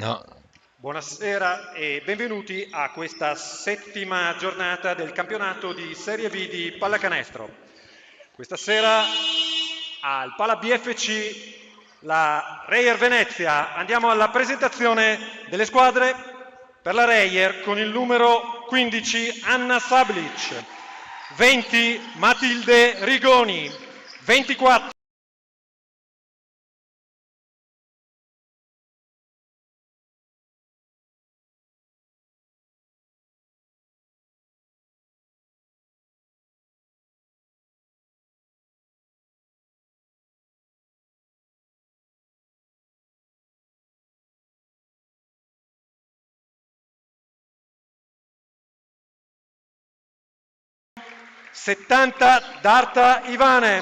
No. Buonasera e benvenuti a questa settima giornata del campionato di Serie B di pallacanestro. Questa sera al Pala BFC la Reyer Venezia. Andiamo alla presentazione delle squadre. Per la Reyer con il numero 15 Anna Sablic, 20 Matilde Rigoni, 24 70 Darta Ivane,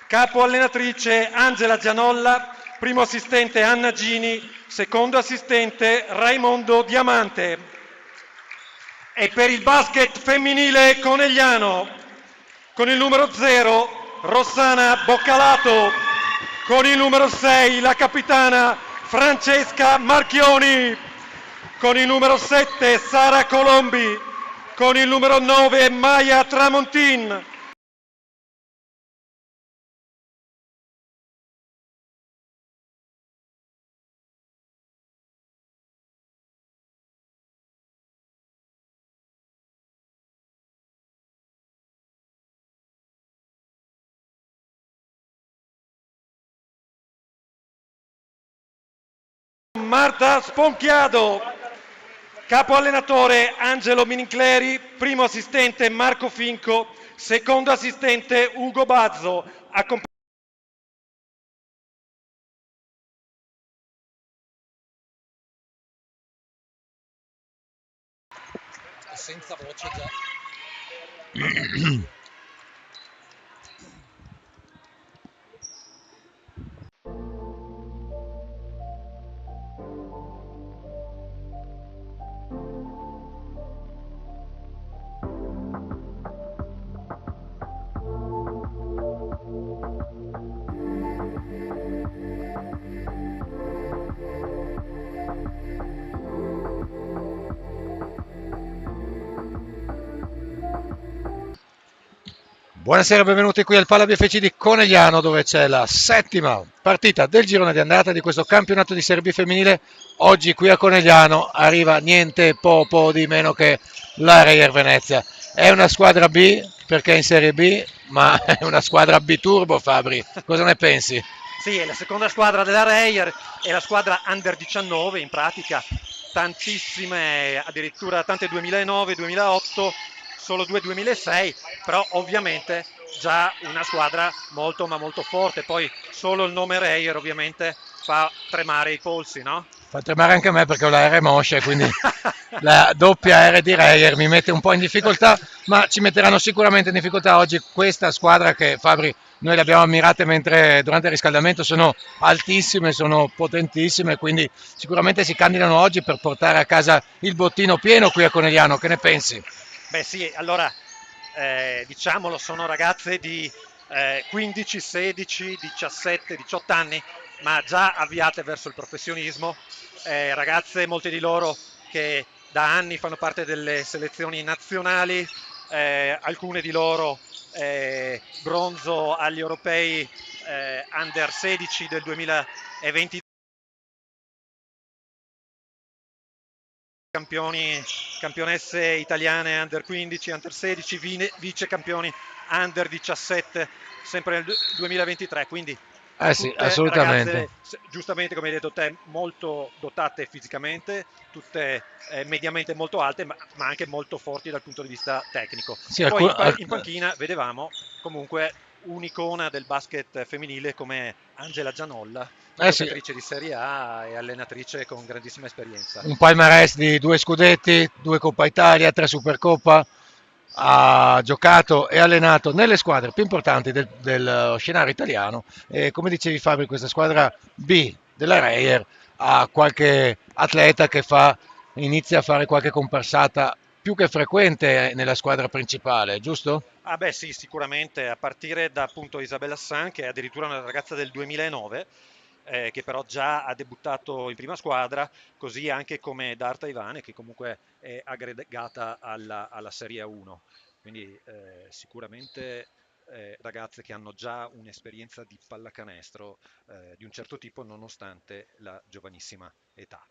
capo allenatrice Angela Gianolla, primo assistente Anna Gini, secondo assistente Raimondo Diamante. E per il basket femminile conegliano, con il numero 0 Rossana Boccalato, con il numero 6 la capitana Francesca Marchioni, con il numero 7 Sara Colombi, con il numero 9 Maya Tramontin. Marta Sponchiado, capo allenatore Angelo Minincleri, primo assistente Marco Finco, secondo assistente Ugo Bazzo, Senza voce già. Buonasera, benvenuti qui al Pala BFC di Conegliano, dove c'è la settima partita del girone di andata di questo campionato di Serie B femminile. Oggi qui a Conegliano arriva niente poco di meno che la Reyer Venezia. È una squadra B perché è in Serie B, ma è una squadra B turbo, Fabri. Cosa ne pensi? Sì, è la seconda squadra della Reyer, è la squadra under 19 in pratica, tantissime, addirittura tante 2009, 2008, solo due 2006, però ovviamente già una squadra molto ma molto forte, poi solo il nome Reyer ovviamente fa tremare i polsi, no? Fa tremare anche me perché ho la R moscia, quindi la doppia R di Reyer mi mette un po' in difficoltà, ma ci metteranno sicuramente in difficoltà oggi questa squadra che, Fabri, noi le abbiamo ammirate mentre durante il riscaldamento, sono altissime, sono potentissime, quindi sicuramente si candidano oggi per portare a casa il bottino pieno qui a Conegliano. Che ne pensi? Beh sì, allora diciamolo, sono ragazze di 15, 16, 17, 18 anni, ma già avviate verso il professionismo, ragazze, molte di loro che da anni fanno parte delle selezioni nazionali, alcune di loro bronzo agli europei under 16 del 2020, campionesse italiane under 15, under 16, vice campioni under 17 sempre nel 2023, quindi Eh sì, tutte assolutamente. ragazze giustamente come hai detto te molto dotate fisicamente, tutte mediamente molto alte ma anche molto forti dal punto di vista tecnico. Sì, E poi in panchina vedevamo comunque un'icona del basket femminile come Angela Gianolla, sì, giocatrice di Serie A e allenatrice con grandissima esperienza. un palmarès di 2 scudetti, 2 Coppa Italia, 3 Supercoppa. Ha giocato e allenato nelle squadre più importanti del scenario italiano e, come dicevi Fabio, questa squadra B della Reyer ha qualche atleta che inizia a fare qualche comparsata più che frequente nella squadra principale, giusto? Ah beh sì, sicuramente, a partire da appunto Isabella San, che è addirittura una ragazza del 2009, che però già ha debuttato in prima squadra, così anche come Darta Ivane, che comunque è aggregata alla Serie 1. Quindi sicuramente ragazze che hanno già un'esperienza di pallacanestro di un certo tipo, nonostante la giovanissima età.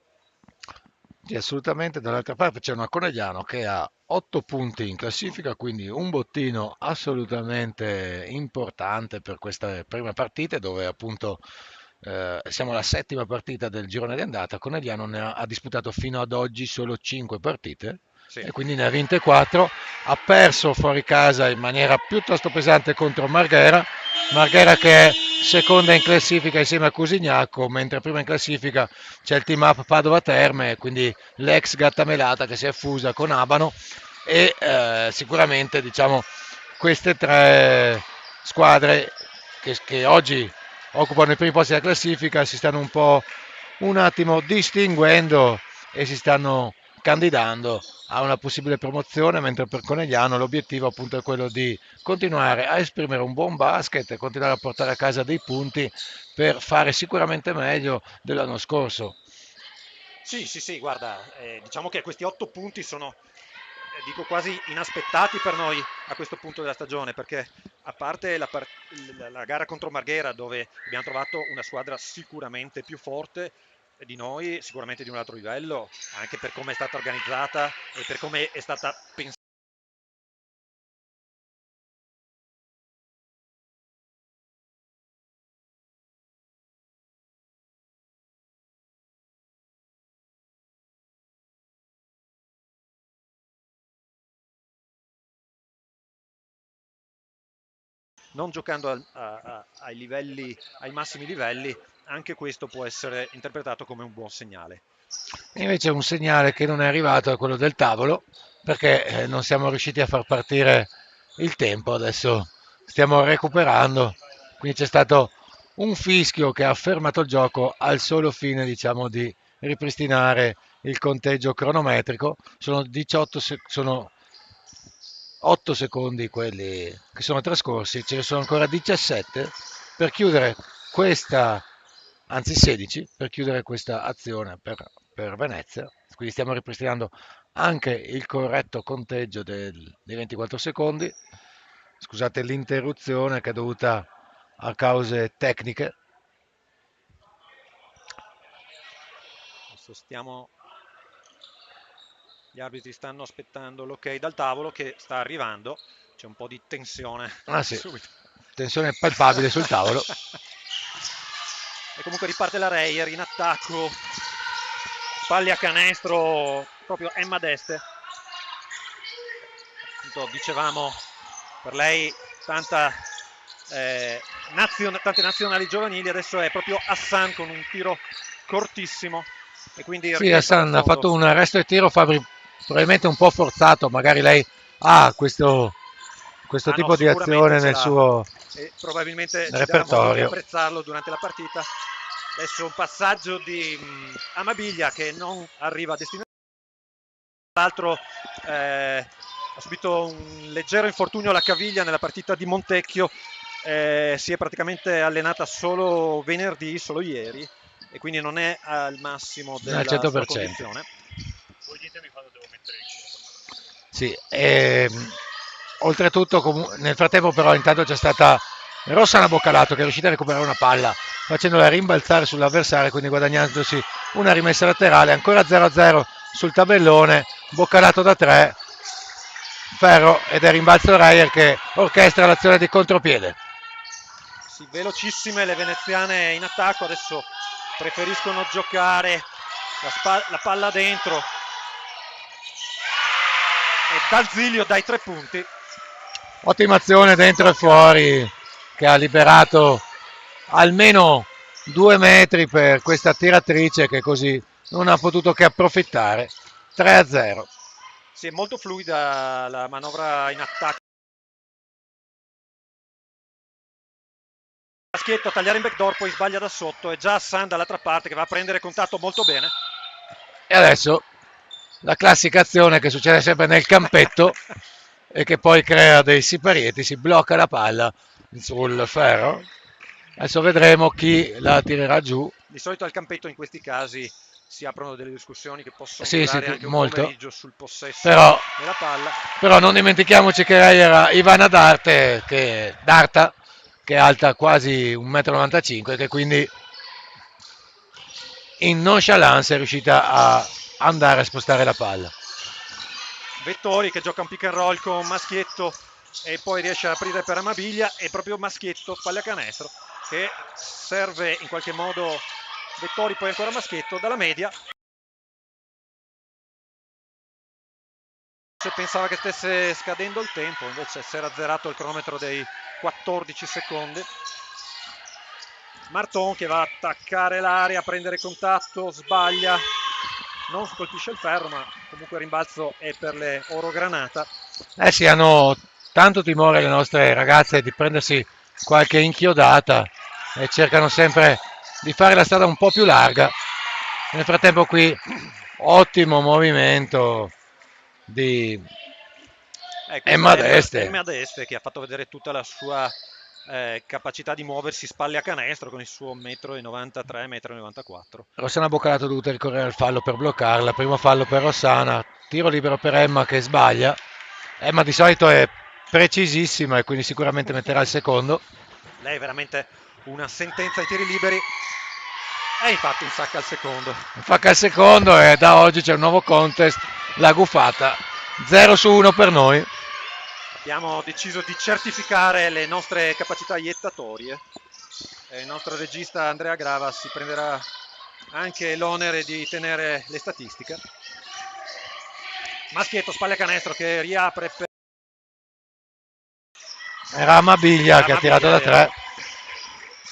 Sì, assolutamente. Dall'altra parte c'è una Conegliano che ha 8 punti in classifica, quindi un bottino assolutamente importante per queste prime partite, dove appunto siamo alla settima partita del girone di andata. Conegliano ha disputato fino ad oggi solo 5 partite Sì. e quindi ne ha vinte 4. Ha perso fuori casa in maniera piuttosto pesante contro Marghera. Marghera che è seconda in classifica insieme a Cusignacco, mentre prima in classifica c'è il team up Padova Terme, quindi l'ex Gattamelata che si è fusa con Abano e sicuramente diciamo queste tre squadre che oggi occupano i primi posti della classifica si stanno un attimo distinguendo e si stanno candidando a una possibile promozione, mentre per Conegliano l'obiettivo appunto è quello di continuare a esprimere un buon basket e continuare a portare a casa dei punti per fare sicuramente meglio dell'anno scorso. Sì, sì, sì, guarda, diciamo che questi 8 punti sono, dico quasi inaspettati per noi a questo punto della stagione, perché a parte la gara contro Marghera, dove abbiamo trovato una squadra sicuramente più forte di noi, sicuramente di un altro livello, anche per come è stata organizzata e per come è stata pensata. Non giocando ai livelli, ai massimi livelli, anche questo può essere interpretato come un buon segnale. Invece un segnale che non è arrivato è quello del tavolo, perché non siamo riusciti a far partire il tempo, adesso stiamo recuperando, quindi c'è stato un fischio che ha fermato il gioco al solo fine, diciamo, di ripristinare il conteggio cronometrico. Sono 18 sono 8 secondi quelli che sono trascorsi, ce ne sono ancora 17 per chiudere questa, anzi 16, per chiudere questa azione per Venezia. Quindi stiamo ripristinando anche il corretto conteggio dei 24 secondi. Scusate l'interruzione che è dovuta a cause tecniche. Adesso gli arbitri stanno aspettando l'ok dal tavolo che sta arrivando, c'è un po' di tensione Ah sì, subito. tensione palpabile sul tavolo. E comunque riparte la Reyer in attacco, palle a canestro, proprio Emma Deste. Appunto, dicevamo, per lei tante nazionali giovanili, adesso è proprio Hassan con un tiro cortissimo e quindi Sì, rimessa dal Hassan ha fondo. fatto un arresto e tiro Fabri probabilmente un po' forzato, magari lei ha questo Ah no, tipo di sicuramente azione ce nel l'ha suo e probabilmente ci darà modo di repertorio. apprezzarlo durante la partita. Adesso un passaggio di Amabilia che non arriva a destinazione. Tra l'altro ha subito un leggero infortunio alla caviglia nella partita di Montecchio, si è praticamente allenata solo venerdì, solo ieri, e quindi non è al massimo Al della sua 100%. condizione. Sì, oltretutto nel frattempo però intanto c'è stata Rossana Boccalato che è riuscita a recuperare una palla facendola rimbalzare sull'avversario, quindi guadagnandosi una rimessa laterale, ancora 0-0 sul tabellone, Boccalato da 3, ferro ed è rimbalzo Reyer che orchestra l'azione di contropiede. Sì, velocissime le veneziane in attacco, adesso preferiscono giocare la palla dentro e Dalzilio dai 3 punti. Ottima azione dentro e fuori che ha liberato almeno 2 metri per questa tiratrice che così non ha potuto che approfittare. 3-0. Sì, è molto fluida la manovra in attacco. Schietto a tagliare in backdoor, poi sbaglia da sotto, è già Hassan dall'altra parte che va a prendere contatto molto bene. E adesso la classica azione che succede sempre nel campetto e che poi crea dei siparieti, si blocca la palla sul ferro Adesso vedremo chi la tirerà giù. Di solito al campetto in questi casi si aprono delle discussioni che possono Sì, sì, durare anche un molto. pomeriggio sul possesso Però, della palla. però non dimentichiamoci che lei era Ivana Darta, che è alta quasi 1,95 m, che quindi in nonchalance è riuscita a andare a spostare la palla. Vettori che gioca un pick and roll con Maschietto e poi riesce a aprire per Amabiglia, e proprio Maschietto pallacanestro che serve in qualche modo Vettori, poi ancora Maschietto dalla media. Se pensava che stesse scadendo il tempo, invece si era azzerato il cronometro dei 14 secondi. Marton che va a attaccare l'area, a prendere contatto, sbaglia, non colpisce il ferro, ma comunque il rimbalzo è per le Oro Granata. Eh sì, hanno tanto timore le nostre ragazze di prendersi qualche inchiodata e cercano sempre di fare la strada un po' più larga. Nel frattempo qui ottimo movimento di Questa Emma è Deste. Emma Deste che ha fatto vedere tutta la sua capacità di muoversi spalle a canestro con il suo 1,93 m, 1,94 m. Rossana Boccalato ha dovuto ricorrere al fallo per bloccarla, primo fallo per Rossana, tiro libero per Emma che sbaglia. Emma di solito è precisissima e quindi sicuramente metterà il secondo. Lei è veramente una sentenza ai tiri liberi, e infatti insacca il secondo. Facca il secondo e da oggi c'è un nuovo contest, la gufata, 0 su 1 per noi. Abbiamo deciso di certificare le nostre capacità iettatorie. Il nostro regista Andrea Grava si prenderà anche l'onere di tenere le statistiche. Maschietto, spalle a canestro che riapre per... Era Amabiglia che ha tirato da 3.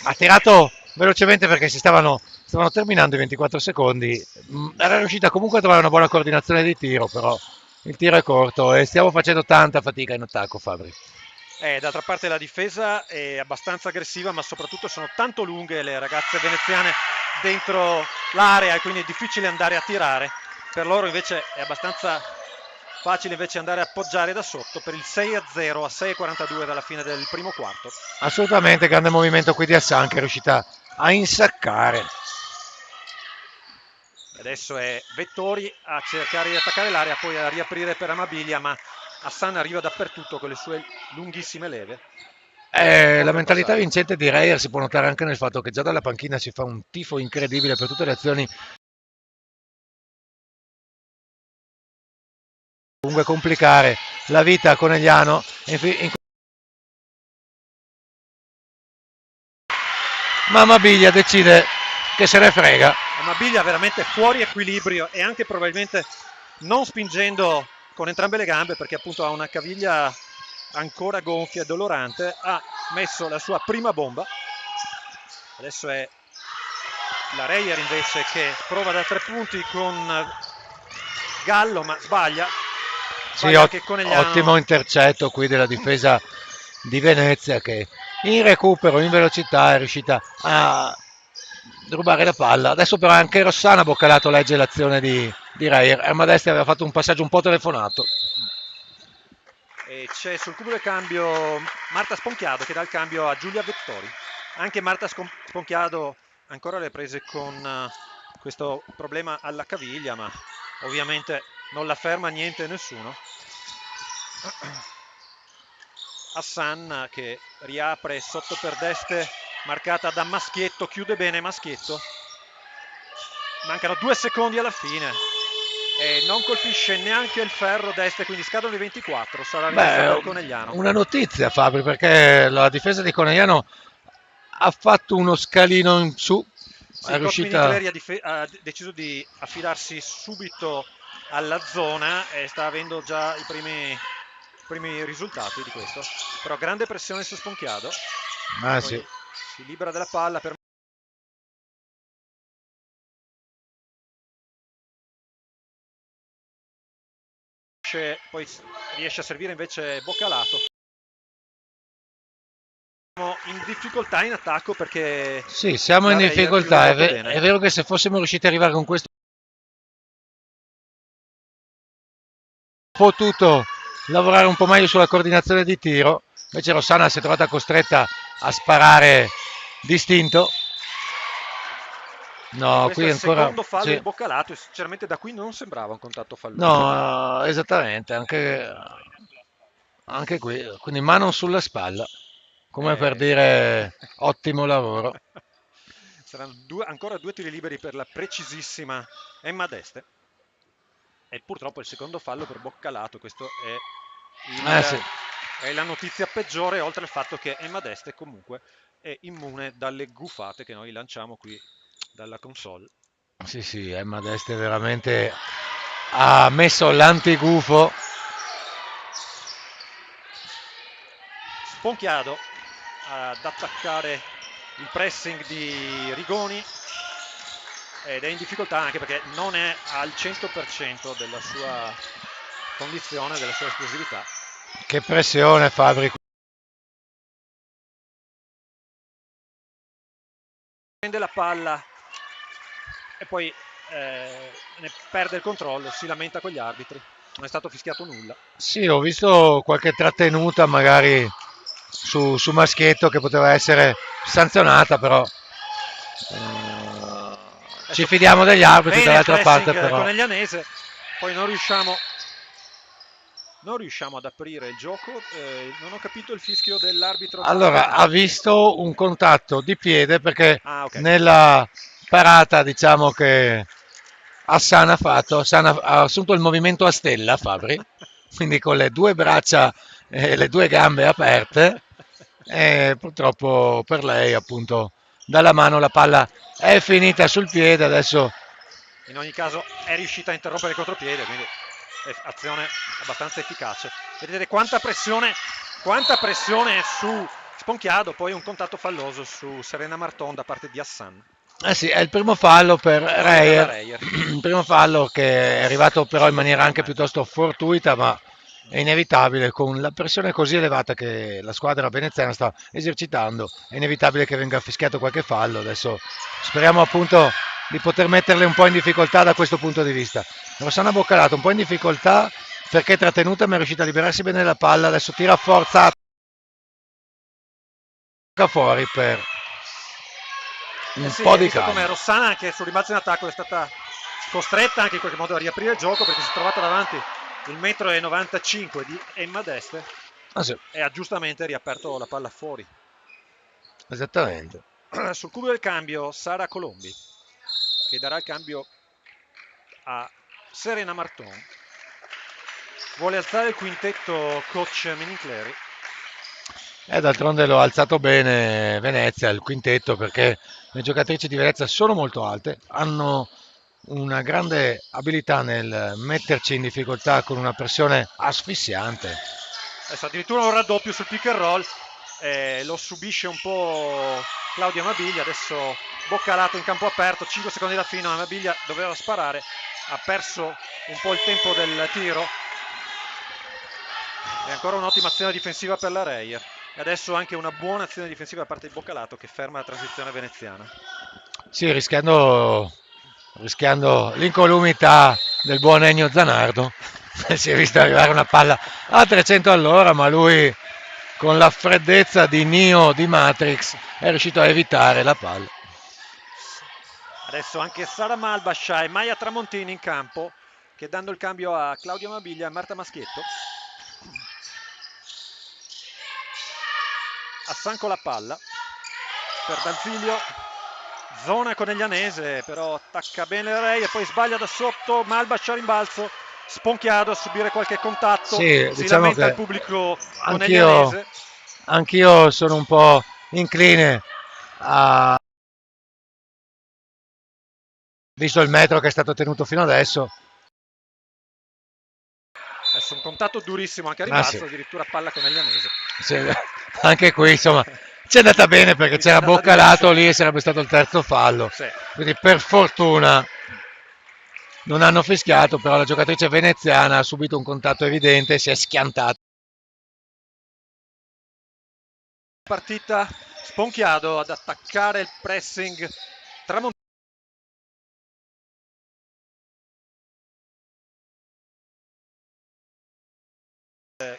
Ha tirato velocemente perché stavano terminando i 24 secondi. Era riuscita comunque a trovare una buona coordinazione di tiro, però il tiro è corto e stiamo facendo tanta fatica in attacco, Fabri. D'altra parte la difesa è abbastanza aggressiva, ma soprattutto sono tanto lunghe le ragazze veneziane dentro l'area e quindi è difficile andare a tirare. Per loro invece è abbastanza facile invece andare a appoggiare da sotto per il 6-0 a 6:42 dalla fine del primo quarto. Assolutamente grande movimento qui di Hassan che è riuscita a insaccare. Adesso è Vettori a cercare di attaccare l'area, poi a riaprire per Amabiglia, ma Hassan arriva dappertutto con le sue lunghissime leve. La mentalità vincente di Reyer si può notare anche nel fatto che già dalla panchina si fa un tifo incredibile per tutte le azioni comunque complicare la vita a Conegliano. Ma Amabiglia decide che se ne frega. Amabiglia veramente fuori equilibrio e anche probabilmente non spingendo con entrambe le gambe, perché appunto ha una caviglia ancora gonfia e dolorante. Ha messo la sua prima bomba. Adesso è la Reyer invece che prova da 3 punti con Gallo, ma sbaglia. Sì, ottimo intercetto qui della difesa di Venezia che in recupero, in velocità è riuscita a rubare la palla. Adesso però anche Rossana Boccalato legge l'azione di Reyer. Erma Desti aveva fatto un passaggio un po' telefonato. E c'è sul cubo del cambio Marta Sponchiado che dà il cambio a Giulia Vettori. Anche Marta Sponchiado ancora le prese con questo problema alla caviglia, ma ovviamente non la ferma niente e nessuno. Hassan che riapre sotto per Deste, marcata da Maschietto, chiude bene Maschietto. Mancano 2 secondi alla fine e non colpisce neanche il ferro Deste, quindi scadono i 24. Sarà rimessa per Conegliano. Una notizia, Fabri, perché la difesa di Conegliano ha fatto uno scalino in su. Sì, il coach Minicleri ha deciso di affidarsi subito alla zona e sta avendo già i primi risultati di questo. Però grande pressione su Sponchiado. Sì. Si libera della palla per poi riesce a servire invece Boccalato. Siamo in difficoltà in attacco perché sì, siamo in difficoltà. È vero che se fossimo riusciti ad arrivare con questo potuto lavorare un po' meglio sulla coordinazione di tiro, invece Rossana si è trovata costretta a sparare distinto. No, Questo è qui il ancora secondo fallo di sì. Boccalato e sinceramente da qui non sembrava un contatto falloso. No, esattamente, anche qui, quindi mano sulla spalla, come per Sì. dire ottimo lavoro. Saranno ancora due tiri liberi per la precisissima Emma Deste. E purtroppo il secondo fallo per Boccalato, questo Sì, è la notizia peggiore, oltre al fatto che Emma Deste comunque è immune dalle gufate che noi lanciamo qui dalla console. sì, sì, Emma Deste veramente ha messo l'antigufo. Sponchiado ad attaccare il pressing di Rigoni ed è in difficoltà anche perché non è al 100% della sua condizione, della sua esplosività. Che pressione Fabri. Prende la palla e poi ne perde il controllo, si lamenta con gli arbitri, non è stato fischiato nulla. Sì, ho visto qualche trattenuta magari su Maschietto che poteva essere sanzionata, però ci Adesso fidiamo degli arbitri bene il dall'altra parte pressing però. coneglianese, poi non riusciamo ad aprire il gioco, non ho capito il fischio dell'arbitro Allora, ha nazionale. visto un contatto di piede perché Ah, ok. nella parata, diciamo che Hassan ha fatto, Hassan ha assunto il movimento a stella, Fabri, quindi con le due braccia e le due gambe aperte, e purtroppo per lei, appunto, dalla mano la palla è finita sul piede, adesso In ogni caso è riuscita a interrompere il contropiede, quindi è azione abbastanza efficace. Vedete quanta pressione su Sponchiado, poi un contatto falloso su Serena Marton da parte di Hassan. eh sì, è il primo fallo per Fallo per la Reyer, Reyer. il primo fallo che è arrivato però in maniera anche 5 piuttosto fortuita, ma è inevitabile, con la pressione così elevata che la squadra veneziana sta esercitando, è inevitabile che venga fischiato qualche fallo. Adesso speriamo appunto di poter metterle un po' in difficoltà da questo punto di vista. Rossana Boccalato un po' in difficoltà perché è trattenuta ma è riuscita a liberarsi bene la palla, adesso tira forzata fuori per Eh un sì, po' hai di visto come calma. Rossana anche sul rimbalzo in attacco è stata costretta anche in qualche modo a riaprire il gioco perché si è trovata davanti il 1,95 m di Emma Deste Ah, sì, e ha giustamente riaperto la palla fuori. esattamente. Sul cubo del cambio Sara Colombi che darà il cambio a Serena Marton. Vuole alzare il quintetto coach Menincleri. E d'altronde l'ho alzato bene Venezia, il quintetto, perché le giocatrici di Venezia sono molto alte, hanno una grande abilità nel metterci in difficoltà con una pressione asfissiante. Adesso addirittura un raddoppio sul pick and roll, lo subisce un po' Claudia Amabiglia, adesso Boccalato in campo aperto, 5 secondi da fine, Amabiglia doveva sparare, ha perso un po' il tempo del tiro e ancora un'ottima azione difensiva per la Reyer e adesso anche una buona azione difensiva da parte di Boccalato che ferma la transizione veneziana. Sì, rischiando l'incolumità del buon Ennio Zanardo. Si è visto arrivare una palla a 300 all'ora, ma lui con la freddezza di Neo di Matrix è riuscito a evitare la palla. Adesso anche Sara Malbascia e Maya Tramontini in campo che danno il cambio a Claudia Amabiglia e Marta Maschietto. Hassan con la palla per D'Alzilio, zona coneglianese, però attacca bene Rey e poi sbaglia da sotto, Malbascia a rimbalzo, Sponchiado a subire qualche contatto, Sì, si diciamo lamenta il che pubblico anch'io, coneglianese. anch'io sono un po' incline a, visto il metro che è stato tenuto fino adesso. Adesso un contatto durissimo anche a Ah sì, rimbalzo, addirittura palla coneglianese. sì, anche qui insomma ci è andata bene perché Qui c'è c'era andata di Boccalato liscio. lì e sarebbe stato il terzo fallo. Sì. Quindi per fortuna non hanno fischiato, però la giocatrice veneziana ha subito un contatto evidente e si è schiantata. Partita Sponchiado ad attaccare il pressing Tramontini.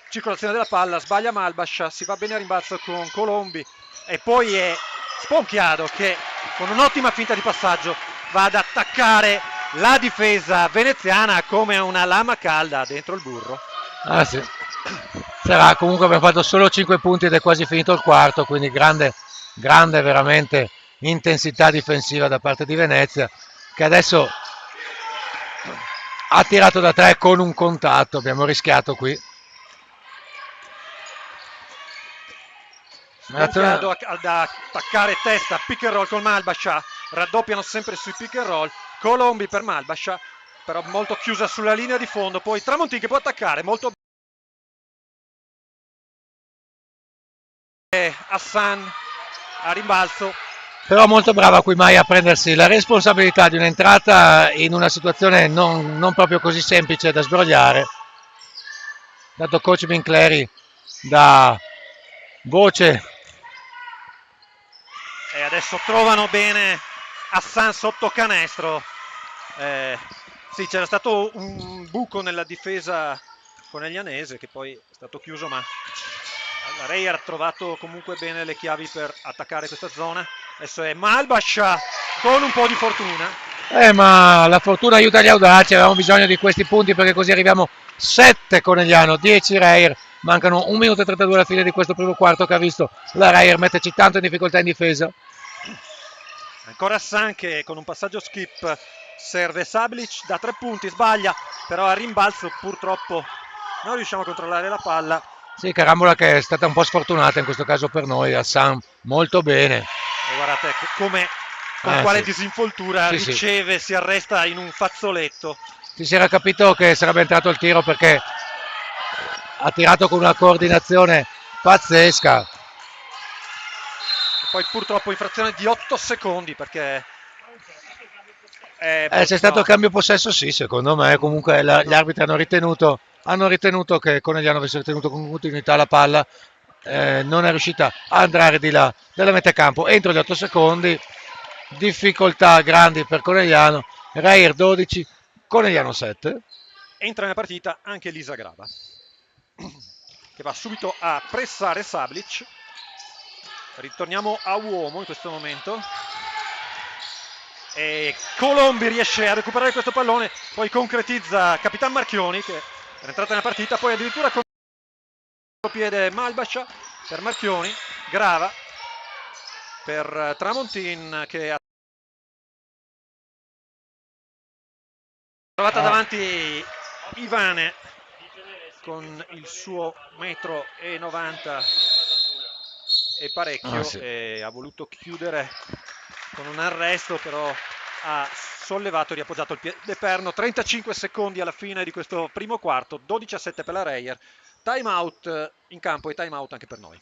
Circolazione della palla, sbaglia Malbascia, si va bene a rimbalzo con Colombi e poi è Sponchiado che con un'ottima finta di passaggio va ad attaccare la difesa veneziana come una lama calda dentro il burro. Ah sì, sarà, comunque abbiamo fatto solo 5 punti ed è quasi finito il quarto, quindi grande, grande veramente intensità difensiva da parte di Venezia, che adesso ha tirato da 3 con un contatto, abbiamo rischiato qui. Sponchiado ad attaccare testa, pick and roll con Malbascia, raddoppiano sempre sui pick and roll, Colombi per Malbascia, però molto chiusa sulla linea di fondo, poi Tramontin che può attaccare, molto bene, Hassan a rimbalzo. Però molto brava qui Mai a prendersi la responsabilità di un'entrata in una situazione non proprio così semplice da sbrogliare. Dato coach Vincleri da voce. E adesso trovano bene Hassan sotto canestro. Sì, c'era stato un buco nella difesa coneglianese che poi è stato chiuso, ma la Reyer ha trovato comunque bene le chiavi per attaccare questa zona. Adesso è Malbascia con un po' di fortuna. Ma la fortuna aiuta gli audaci, avevamo bisogno di questi punti perché così arriviamo 7 Conegliano, 10 Reyer. Mancano 1 minuto e 32 alla fine di questo primo quarto che ha visto la Reyer metterci tanto in difficoltà in difesa. Ancora Hassan che con un passaggio skip serve Sablic da 3 punti, sbaglia, però a rimbalzo purtroppo non riusciamo a controllare la palla. Sì, Carambola che è stata un po' sfortunata in questo caso per noi, Hassan molto bene. E guardate come con quale disinvoltura riceve, si arresta in un fazzoletto. Si era capito che sarebbe entrato il tiro perché ha tirato con una coordinazione pazzesca. E poi purtroppo in frazione di 8 secondi perché c'è stato il cambio possesso, sì, secondo me. Comunque gli arbitri hanno ritenuto che Conegliano avesse tenuto con continuità la palla, non è riuscita a andare di là dalla metà campo entro gli 8 secondi, difficoltà grandi per Conegliano, Reyer 12, Conegliano 7. Entra nella partita anche Lisa Grava che va subito a pressare Sablic. Ritorniamo a uomo in questo momento e Colombi riesce a recuperare questo pallone, poi concretizza Capitan Marchioni che è entrata nella partita, poi addirittura con il piede Malbascia per Marchioni, Grava per Tramontin che ha trovata davanti Ivane con il suo 1,90 m e parecchio, e ha voluto chiudere con un arresto, però ha sollevato e riappoggiato il piede perno. 35 secondi alla fine di questo primo quarto, 12-7 per la Reyer, time out in campo e time out anche per noi.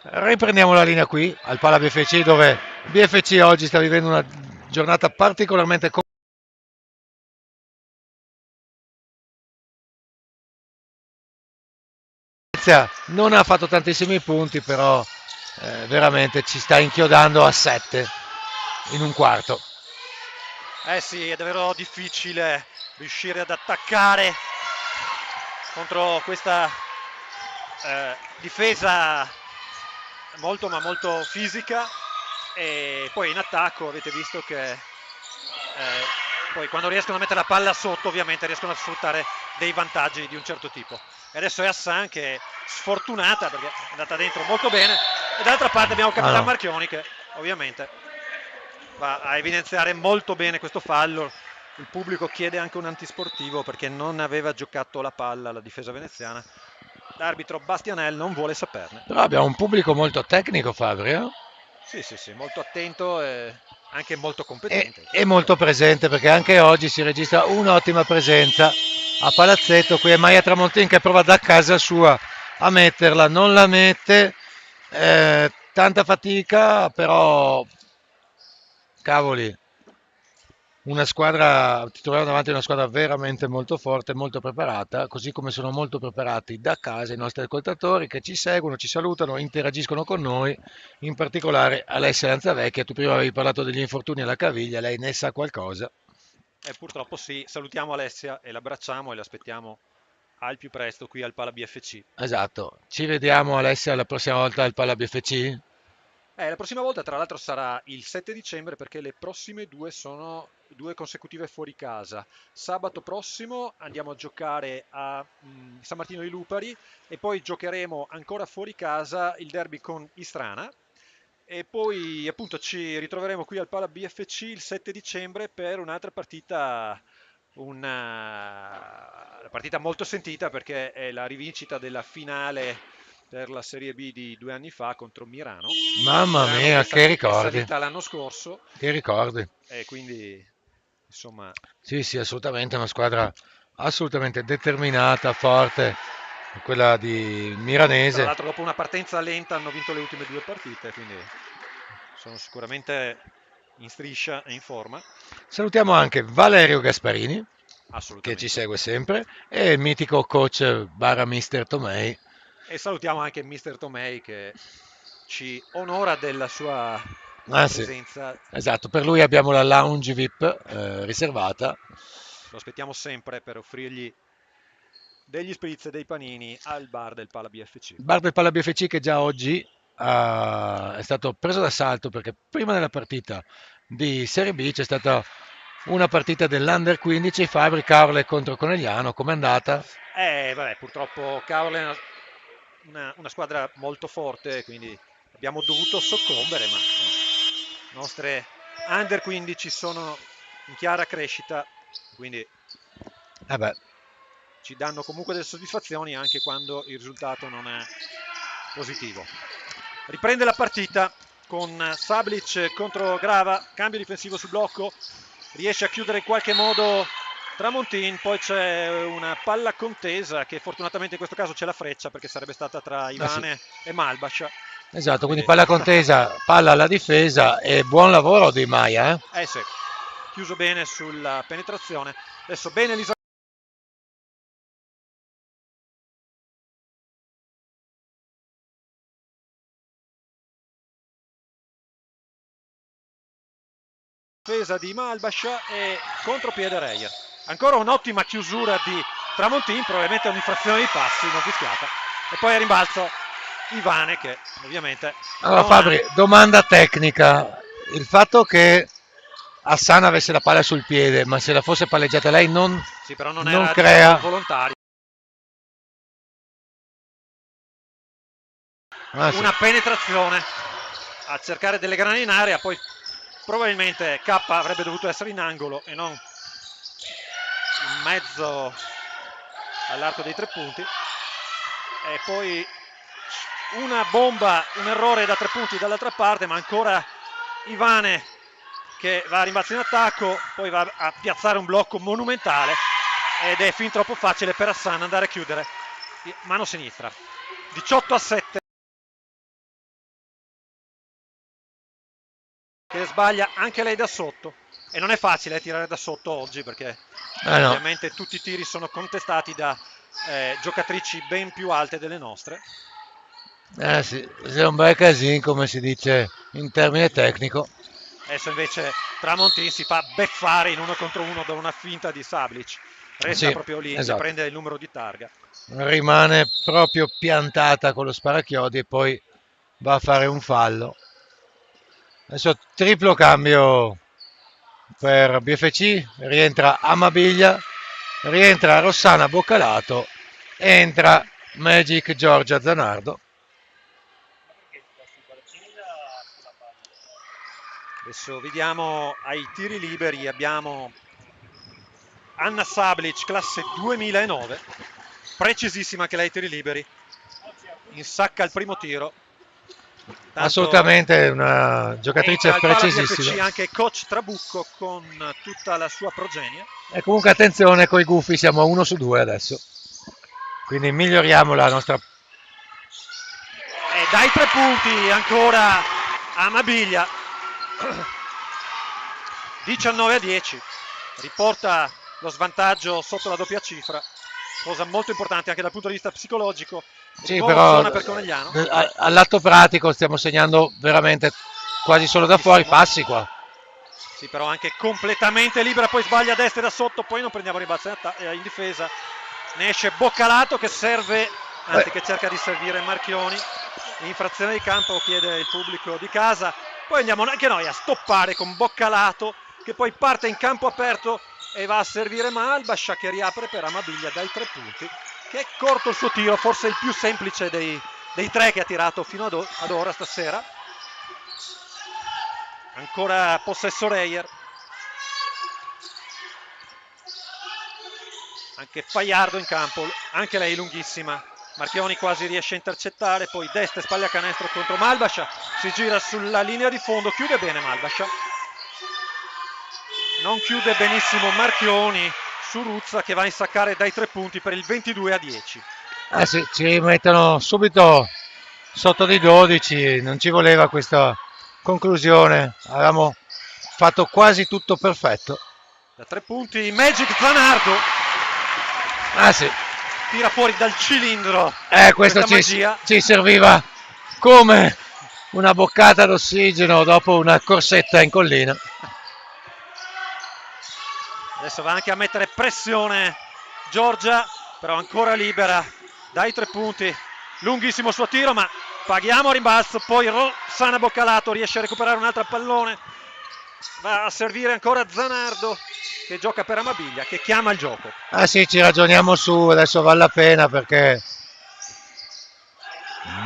Riprendiamo la linea qui al Pala BFC, dove BFC oggi sta vivendo una giornata particolarmente non ha fatto tantissimi punti, però veramente ci sta inchiodando a 7 in un quarto. Sì, è davvero difficile riuscire ad attaccare contro questa difesa molto ma molto fisica, e poi in attacco avete visto che poi quando riescono a mettere la palla sotto ovviamente riescono a sfruttare dei vantaggi di un certo tipo. E adesso è Hassan che è sfortunata perché è andata dentro molto bene, e dall'altra parte abbiamo Capitan Marchioni che ovviamente va a evidenziare molto bene questo fallo. Il pubblico chiede anche un antisportivo perché non aveva giocato la palla la difesa veneziana. L'arbitro Bastianel non vuole saperne. Però abbiamo un pubblico molto tecnico, Fabio. Sì, molto attento e anche molto competente. E molto presente, perché anche oggi si registra un'ottima presenza a Palazzetto. Qui è Maia Tramontin che prova da casa sua a metterla, non la mette, tanta fatica, però cavoli, una squadra, ti troviamo davanti a una squadra veramente molto forte, molto preparata, così come sono molto preparati da casa i nostri ascoltatori che ci seguono, ci salutano, interagiscono con noi, in particolare Alessia Lanzavecchia. Tu prima avevi parlato degli infortuni alla caviglia, lei ne sa qualcosa. Purtroppo sì, salutiamo Alessia e l'abbracciamo e l'aspettiamo al più presto qui al Pala BFC. Esatto, ci vediamo Alessia la prossima volta al Pala BFC? La prossima volta tra l'altro sarà il 7 dicembre perché le prossime due sono due consecutive fuori casa. Sabato prossimo andiamo a giocare a San Martino di Lupari e poi giocheremo ancora fuori casa il derby con Istrana e poi appunto ci ritroveremo qui al Pala BFC il 7 dicembre per un'altra partita, una partita molto sentita perché è la rivincita della finale per la Serie B di 2 anni fa contro Mirano. Mamma Mirano mia, che è ricordi, salita l'anno scorso che ricordi. e quindi insomma Sì, assolutamente, una squadra assolutamente determinata, forte, quella di tra Miranese. l'altro dopo una partenza lenta hanno vinto le ultime 2 partite, quindi sono sicuramente in striscia e in forma. Salutiamo anche Valerio Gasparini, che ci Assolutamente. segue sempre, e il mitico coach barra Mister Tomei. E salutiamo anche Mister Tomei che ci onora della sua Sì, presenza. esatto, per lui abbiamo la lounge VIP riservata. Lo aspettiamo sempre per offrirgli degli spritz e dei panini al bar del Pala BFC. Il bar del Pala BFC che già oggi è stato preso d'assalto perché prima della partita di Serie B c'è stata una partita dell'Under 15, Fabri Caorle contro Conegliano. Com'è andata? Purtroppo Caorle è una squadra molto forte, quindi abbiamo dovuto soccombere, ma le nostre Under 15 sono in chiara crescita, quindi ci danno comunque delle soddisfazioni anche quando il risultato non è positivo. Riprende la partita con Sablic contro Grava, cambio difensivo sul blocco, riesce a chiudere in qualche modo Tramontin, poi c'è una palla contesa che fortunatamente in questo caso c'è la freccia perché sarebbe stata tra Ivane e Malbascia. Esatto, quindi palla contesa, palla alla difesa e buon lavoro di Maia. Sì, chiuso bene sulla penetrazione. Adesso bene Lisa. Difesa di Malbascia e contropiede Reyer. Ancora un'ottima chiusura di Tramontin, probabilmente un'infrazione di passi non fischiata. E poi a rimbalzo Ivane che ovviamente... Allora Fabri, domanda tecnica. Il fatto che Hassan avesse la palla sul piede, ma se la fosse palleggiata lei non, sì, però non era crea volontario. Una penetrazione a cercare delle grane in area, poi probabilmente K avrebbe dovuto essere in angolo e non in mezzo all'arco dei 3 punti. E poi una bomba, un errore da 3 punti dall'altra parte, ma ancora Ivane che va a rimbalzo in attacco, poi va a piazzare un blocco monumentale ed è fin troppo facile per Hassan andare a chiudere. Mano sinistra. 18-7. Che sbaglia anche lei da sotto e non è facile tirare da sotto oggi perché ovviamente tutti i tiri sono contestati da giocatrici ben più alte delle nostre. Sì, è un bel casino come si dice in termine tecnico. Adesso invece Tramontin si fa beffare in 1 contro 1 da una finta di Sablic, resta proprio lì, esatto. Prende il numero di targa, rimane proprio piantata con lo sparachiodi e poi va a fare un fallo. Adesso triplo cambio per BFC, rientra Amabiglia, rientra Rossana Boccalato, entra Magic Giorgia Zanardo. Adesso vediamo ai tiri liberi, abbiamo Anna Sablic, classe 2009, precisissima anche lei ai tiri liberi, insacca il primo tiro. Tanto Assolutamente una giocatrice entra al Pala BFC precisissima. anche coach Trabucco con tutta la sua progenie. E comunque attenzione con i gufi, siamo a 1 su 2 adesso. Quindi miglioriamo la nostra. E dai 3 punti ancora Amabiglia. 19-10, riporta lo svantaggio sotto la doppia cifra, cosa molto importante anche dal punto di vista psicologico. Sì, Buona però zona per Conegliano. all'atto pratico stiamo segnando veramente quasi solo da fuori, passi qua. Sì, però anche completamente libera, poi sbaglia a destra e da sotto, poi non prendiamo rimbalzo in difesa. Ne esce Boccalato che serve, anzi che cerca di servire Marchioni. Infrazione di campo, chiede il pubblico di casa. Poi andiamo anche noi a stoppare con Boccalato che poi parte in campo aperto e va a servire Malbascia che riapre per Amabiglia dai 3 punti. Che è corto il suo tiro, forse il più semplice dei 3 che ha tirato fino ad ora stasera. Ancora possesso Reyer. Anche Faiardo in campo, anche lei lunghissima. Marchioni quasi riesce a intercettare, poi destra spaglia canestro contro Malbascia, si gira sulla linea di fondo, chiude bene Malbascia. Non chiude benissimo Marchioni su Ruzza che va a insaccare dai 3 punti per il 22-10. Sì, ci rimettono subito sotto di 12, non ci voleva questa conclusione, avevamo fatto quasi tutto perfetto. Da 3 punti Magic Zanardo. Sì. Tira fuori dal cilindro. Questo ci serviva come una boccata d'ossigeno dopo una corsetta in collina. Adesso va anche a mettere pressione Giorgia, però ancora libera dai 3 punti. Lunghissimo suo tiro, ma paghiamo rimbalzo. Poi Rossana Boccalato riesce a recuperare un altro pallone. Va a servire ancora Zanardo che gioca per Amabiglia, che chiama il gioco. Sì, ci ragioniamo su, adesso vale la pena perché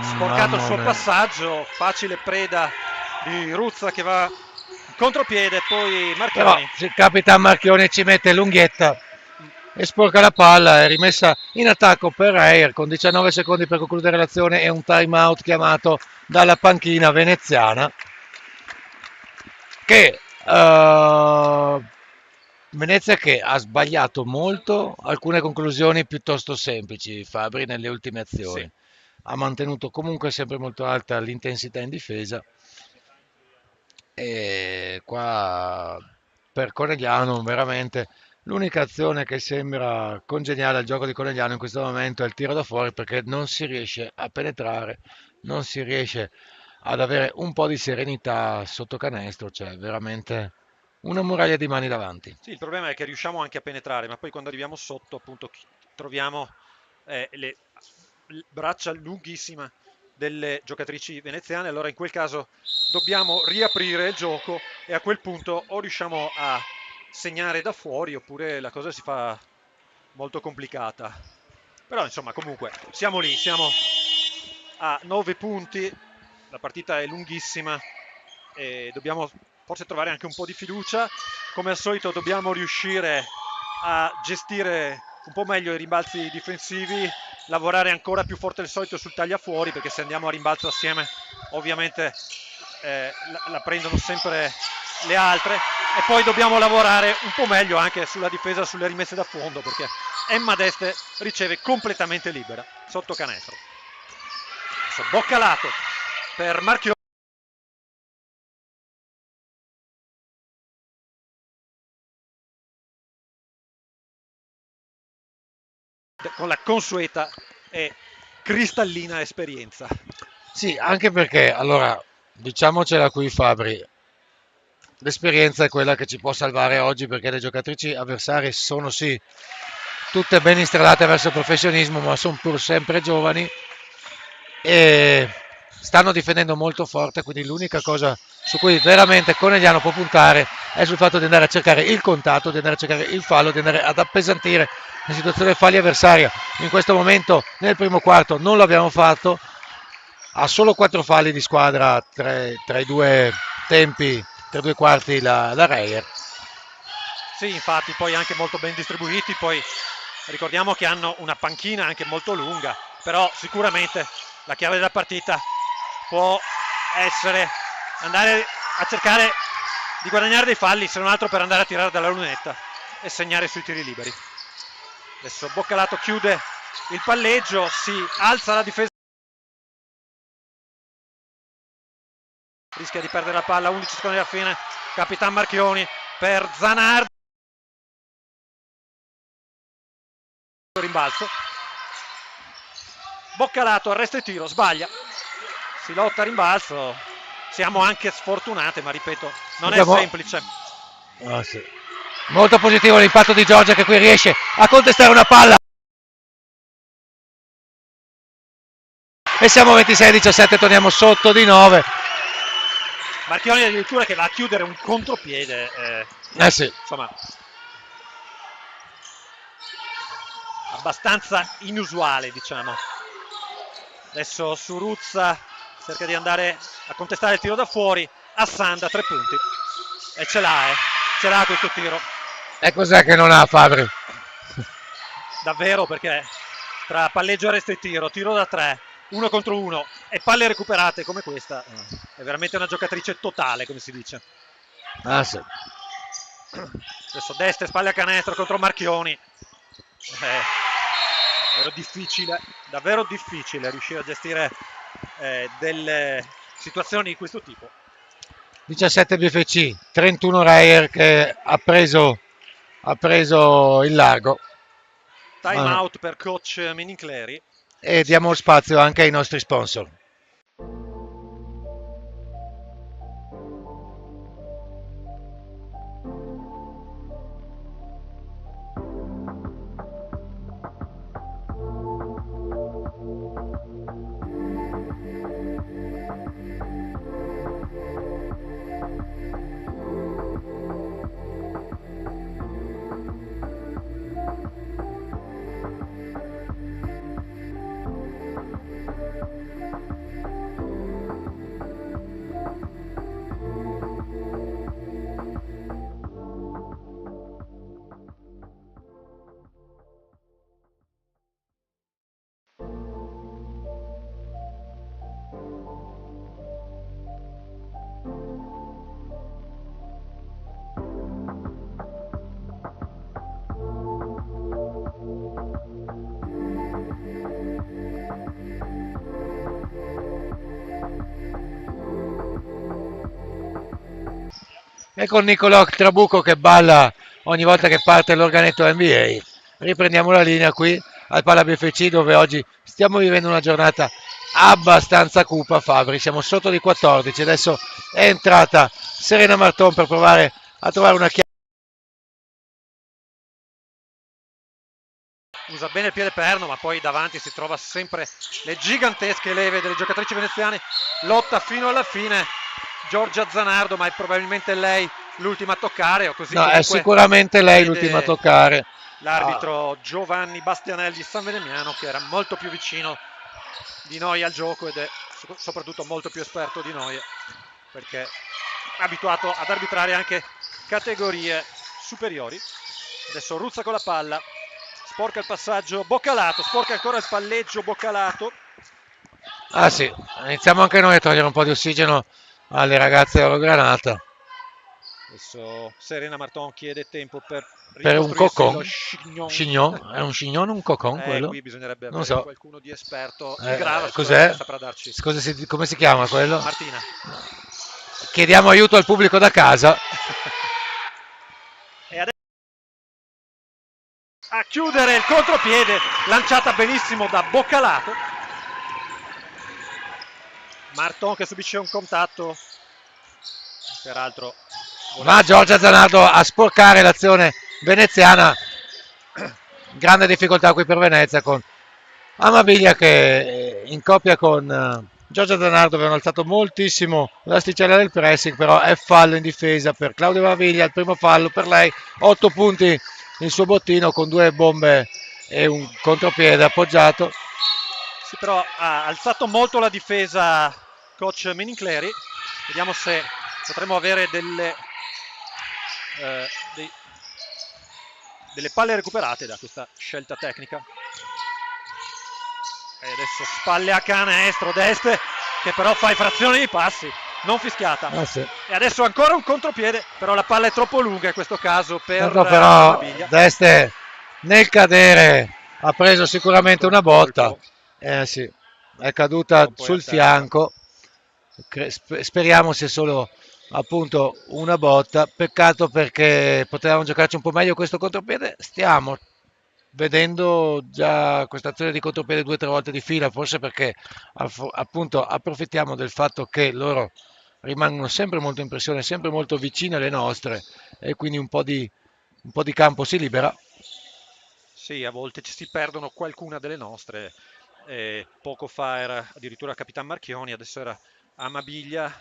sporcato il suo passaggio, facile preda di Ruzza che va in contropiede, poi Marchioni. Però il capitano Marchioni ci mette l'unghietta e sporca la palla, è rimessa in attacco per Reyer con 19 secondi per concludere l'azione e un time out chiamato dalla panchina veneziana che Venezia che ha sbagliato molto alcune conclusioni piuttosto semplici, Fabri, nelle ultime azioni. Sì. Ha mantenuto comunque sempre molto alta l'intensità in difesa e qua per Conegliano veramente l'unica azione che sembra congeniale al gioco di Conegliano in questo momento è il tiro da fuori, perché non si riesce a penetrare, non si riesce ad avere un po' di serenità sotto canestro, cioè veramente una muraglia di mani davanti. Sì, il problema è che riusciamo anche a penetrare, ma poi quando arriviamo sotto appunto troviamo le braccia lunghissime delle giocatrici veneziane, allora in quel caso dobbiamo riaprire il gioco e a quel punto o riusciamo a segnare da fuori oppure la cosa si fa molto complicata. Però insomma comunque siamo lì, siamo a 9 punti, la partita è lunghissima e dobbiamo forse trovare anche un po' di fiducia. Come al solito dobbiamo riuscire a gestire un po' meglio i rimbalzi difensivi, lavorare ancora più forte del solito sul tagliafuori, perché se andiamo a rimbalzo assieme ovviamente la prendono sempre le altre, e poi dobbiamo lavorare un po' meglio anche sulla difesa, sulle rimesse da fondo, perché Emma Deste riceve completamente libera sotto canestro. Adesso Boccalato per Marchioni con la consueta e cristallina esperienza. Sì, anche perché, allora, diciamocela qui Fabri, l'esperienza è quella che ci può salvare oggi, perché le giocatrici avversarie sono sì tutte ben istradate verso il professionismo, ma sono pur sempre giovani e stanno difendendo molto forte, quindi l'unica cosa su cui veramente Conegliano può puntare è sul fatto di andare a cercare il contatto, di andare a cercare il fallo, di andare ad appesantire la situazione falli avversaria. In questo momento nel primo quarto non l'abbiamo fatto, ha solo 4 falli di squadra tra i due tempi, tra i due quarti la Reyer. Sì, infatti poi anche molto ben distribuiti, poi ricordiamo che hanno una panchina anche molto lunga, però sicuramente la chiave della partita può essere andare a cercare di guadagnare dei falli, se non altro per andare a tirare dalla lunetta e segnare sui tiri liberi. Adesso Boccalato chiude il palleggio, si alza la difesa, rischia di perdere la palla, 11 secondi alla fine, Capitan Marchioni per Zanardo, rimbalzo, Boccalato arresta il tiro, sbaglia, si lotta a rimbalzo, siamo anche sfortunati, ma ripeto, non è semplice. Sì. Molto positivo l'impatto di Giorgia, che qui riesce a contestare una palla. E siamo 26-17, torniamo sotto di 9. Marchioni addirittura che va a chiudere un contropiede. Sì. Insomma, abbastanza inusuale, diciamo. Adesso Suruzza cerca di andare a contestare il tiro da fuori, Assanda 3 punti e ce l'ha questo tiro. E cos'è che non ha Fabri? Davvero, perché tra palleggio, arresto e tiro da 3, 1 contro 1 e palle recuperate come questa, è veramente una giocatrice totale, come si dice. Sì. Adesso destra, spalle a canestro contro Marchioni. Davvero difficile riuscire a gestire delle situazioni di questo tipo. 17 BFC, 31 Reyer che ha preso il largo. Time out per coach Menincleri. E diamo spazio anche ai nostri sponsor. E con Nicolò Trabucco che balla ogni volta che parte l'organetto NBA. Riprendiamo la linea qui al Pala BFC, dove oggi stiamo vivendo una giornata abbastanza cupa. Fabri, siamo sotto di 14, adesso è entrata Serena Marton per provare a trovare una chiave. Usa bene il piede perno, ma poi davanti si trova sempre le gigantesche leve delle giocatrici veneziane. Lotta fino alla fine Giorgia Zanardo, ma è probabilmente lei l'ultima a toccare, o così. No, è sicuramente lei l'ultima a toccare. L'arbitro Giovanni Bastianelli San Venemiano, che era molto più vicino di noi al gioco ed è soprattutto molto più esperto di noi, perché è abituato ad arbitrare anche categorie superiori. Adesso Ruzza con la palla, sporca il passaggio Boccalato, sporca ancora il palleggio Boccalato. Sì, iniziamo anche noi a togliere un po' di ossigeno alle ragazze dell'Ologranata. Adesso Serena Marton chiede tempo per un cocon. Chignon. È un chignon o un cocon quello? Qui bisognerebbe non avere so. qualcuno di esperto in grado. Cos'è? Saprà darci. Come si chiama quello? Martina. Chiediamo aiuto al pubblico da casa. E adesso a chiudere il contropiede, lanciata benissimo da Boccalato. Marton che subisce un contatto, peraltro. Ma Giorgia Zanardo a sporcare l'azione veneziana. Grande difficoltà qui per Venezia, con Amabilia che in coppia con Giorgio Zanardo avevano alzato moltissimo l'asticella del pressing, però è fallo in difesa per Claudia Baviglia, il primo fallo per lei, 8 punti il suo bottino con 2 bombe e un contropiede appoggiato. Sì, però ha alzato molto la difesa coach Menincleri. Vediamo se potremo avere delle palle recuperate da questa scelta tecnica. E adesso spalle a canestro, Deste che però fa infrazione di passi, non fischiata. Sì. E adesso ancora un contropiede, però la palla è troppo lunga in questo caso per Tanto però Amabiglia. Deste nel cadere ha preso sicuramente una botta. Sì, è caduta sul fianco. Speriamo sia solo appunto una botta. Peccato perché potevamo giocarci un po' meglio questo contropiede. Stiamo vedendo già questa azione di contropiede 2 o 3 volte di fila, forse perché appunto approfittiamo del fatto che loro rimangono sempre molto in pressione, sempre molto vicine alle nostre e quindi un po' di campo si libera. Sì, a volte ci si perdono qualcuna delle nostre. Poco fa era addirittura Capitan Marchioni, adesso era Amabiglia,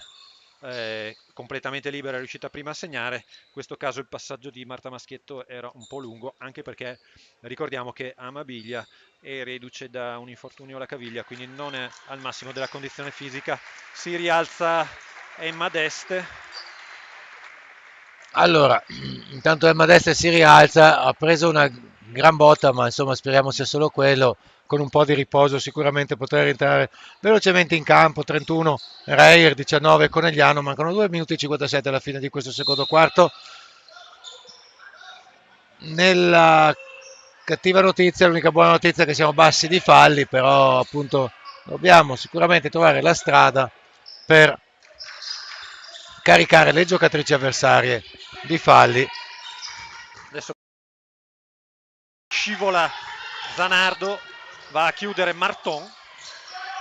completamente libera, è riuscita prima a segnare. In questo caso il passaggio di Marta Maschietto era un po' lungo, anche perché ricordiamo che Amabiglia è reduce da un infortunio alla caviglia, quindi non è al massimo della condizione fisica. Si rialza Emma Deste. Allora, intanto Emma Destra si rialza, ha preso una gran botta, ma insomma speriamo sia solo quello. Con un po' di riposo sicuramente potrà rientrare velocemente in campo. 31 Reyer, 19 Conegliano, mancano 2 minuti e 57 alla fine di questo secondo quarto. Nella cattiva notizia, l'unica buona notizia è che siamo bassi di falli, però appunto dobbiamo sicuramente trovare la strada per caricare le giocatrici avversarie di falli. Adesso scivola Zanardo, va a chiudere Marton.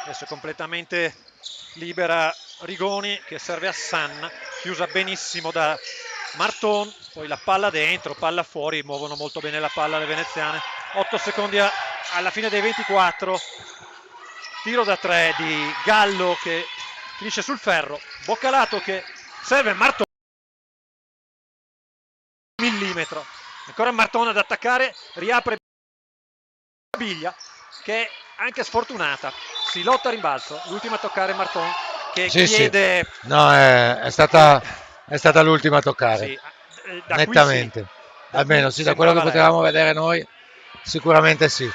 Adesso è completamente libera Rigoni che serve a Sanna, chiusa benissimo da Marton, poi la palla dentro, palla fuori, muovono molto bene la palla le veneziane. 8 secondi alla fine dei 24, tiro da 3 di Gallo che finisce sul ferro, Boccalato che serve Marton, millimetro, ancora Marton ad attaccare, riapre Biglia che è anche sfortunata, si lotta a rimbalzo, l'ultima a toccare Marton che Sì, chiede... sì. No, è stata l'ultima a toccare, Sì, nettamente. Almeno sì, da quello che sembrava lei. potevamo vedere noi, sicuramente sì.